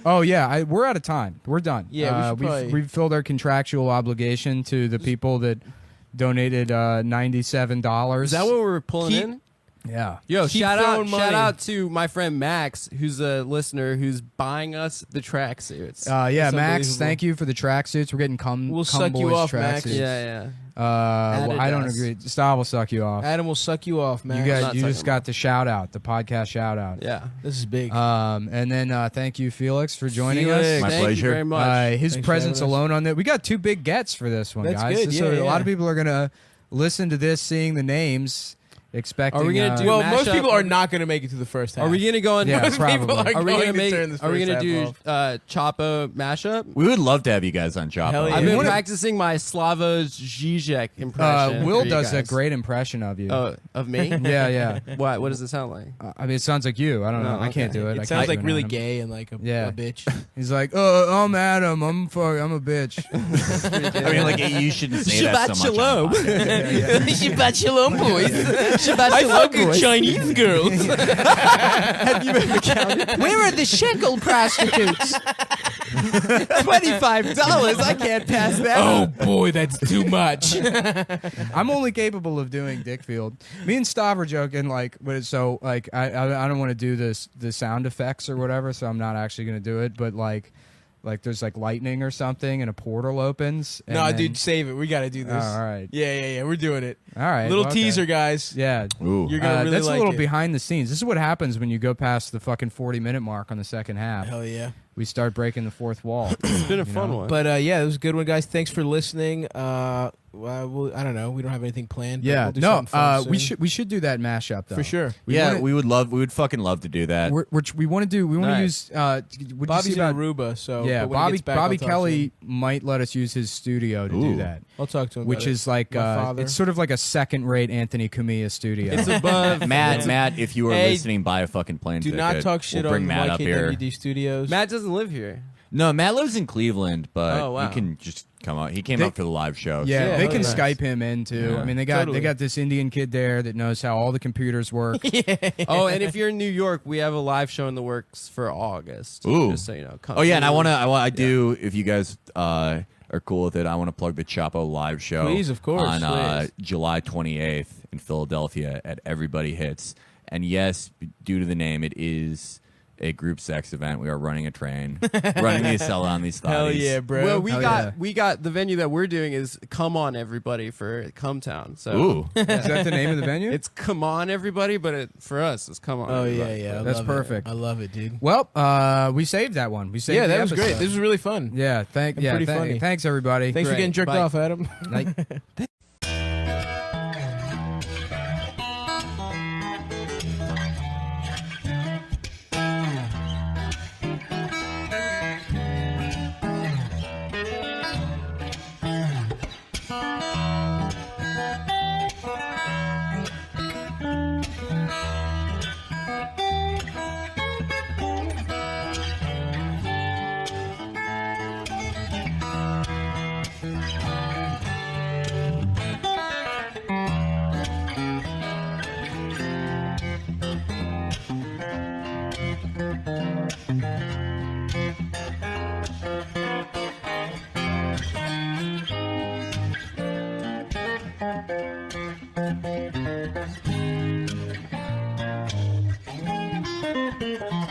Oh yeah, we're out of time. We're done. Yeah, we should probably- we've filled our contractual obligation to the people that donated $97. Is that what we're pulling Keep- in? Yeah. Yo, Keep shout throwing money. out to my friend Max, who's a listener who's buying us the tracksuits. Yeah, That's Max. unbelievable. Thank you for the tracksuits. We're getting We'll suck you boys off, Max. tracksuits. yeah. Well, I don't Adidas. agree. Stav will suck you off. Adam will suck you off, man. You guys, not you just sucking got the shout out, the podcast shout out. Yeah. This is big. And then thank you, Felix, for joining us. My Thank pleasure. you very much. His Thanks for presence having us. alone on that. We got two big gets for this one, That's guys. good, So yeah, a lot yeah. of people are gonna listen to this, seeing the names, expecting. Are we gonna do well, mashup? most people are not going to make it to the first half. Are we gonna go on? Yeah, Most people probably. are Are we going gonna to make? turn this Are we first gonna half do off. Chapo mashup? We would love to have you guys on Chapo. Hell yeah. I've been wanna- practicing my Slavoj Žižek impression. Will for you does a guys. great impression of you. Oh, of me? Yeah, yeah. What? What does it sound like? I mean, it sounds like you. I don't know. Oh, I can't okay. do it. I It sounds can't like do an really Adam. gay and like a Yeah. bitch. He's like, I'm Adam. I'm a bitch. I mean, like you shouldn't say that so much. On the podcast. Shabbat shalom, boys. Shabbat shalom, boys. Chinese girls. Where are the shekel prostitutes? $25. I can't pass that. Oh boy, that's too much. I'm only capable of doing Dickfield. Me and Stav are joking, like, but so like I don't want to do the sound effects or whatever, so I'm not actually gonna do it. But like there's like lightning or something, and a portal opens. And No, then- dude, save it. We got to do this. Oh, all right. Yeah. We're doing it. All right, Little well, okay. teaser, guys. Yeah. Ooh. You're gonna really that's like a little it. behind the scenes. This is what happens when you go past the fucking 40-minute mark on the second half. Hell yeah. We start breaking the fourth wall. It's been a fun know? one. But yeah, it was a good one, guys. Thanks for listening. I don't know. We don't have anything planned. But Yeah, we'll do no, something fun we soon. should do that mashup though For sure. Yeah, we would fucking love to do that. We want to Nice. use. What'd you Bobby's see in about? Aruba, so Yeah, but when he gets back, Bobby I'll talk to Kelly him. might let us use his studio to do Ooh. that, I'll talk to him. which about is like My father. it's sort of like a second-rate Anthony Cumia studio. it's above. Matt, if you are Hey, listening, buy a fucking plane Do ticket. not talk shit we'll bring on Matt up here. YKWd Studios. Matt doesn't live here. No, Matt lives in Cleveland, but Oh, wow. he can just come out. He came They- out for the live show. Yeah, Yeah, they oh, can nice. Skype him in too. Yeah. I mean, they got Totally. this Indian kid there that knows how all the computers work. Oh, and if you're in New York, we have a live show in the works for August. Ooh. Just so you know. Come Oh yeah, and through. I do. If you guys are cool with it, I want to plug the Chapo live show. Please, of course, on please. July 28th in Philadelphia at Everybody Hits. And yes, due to the name, it is a group sex event. We are running a train, running the Acela on these thotties. Hell yeah, bro. Well, Hell we got the venue that we're doing is Come On Everybody for Come Town. So Ooh, Is that the name of the venue? it's Come On Everybody, but for us it's Come On. Oh Everybody. yeah. I That's love perfect. It. I love it, dude. Well, we saved that one. We saved. Yeah, the that was great. episode. This was really fun. Yeah, pretty funny. thanks everybody. Thanks for Great. getting jerked Bye. off, Adam. Like- Bye.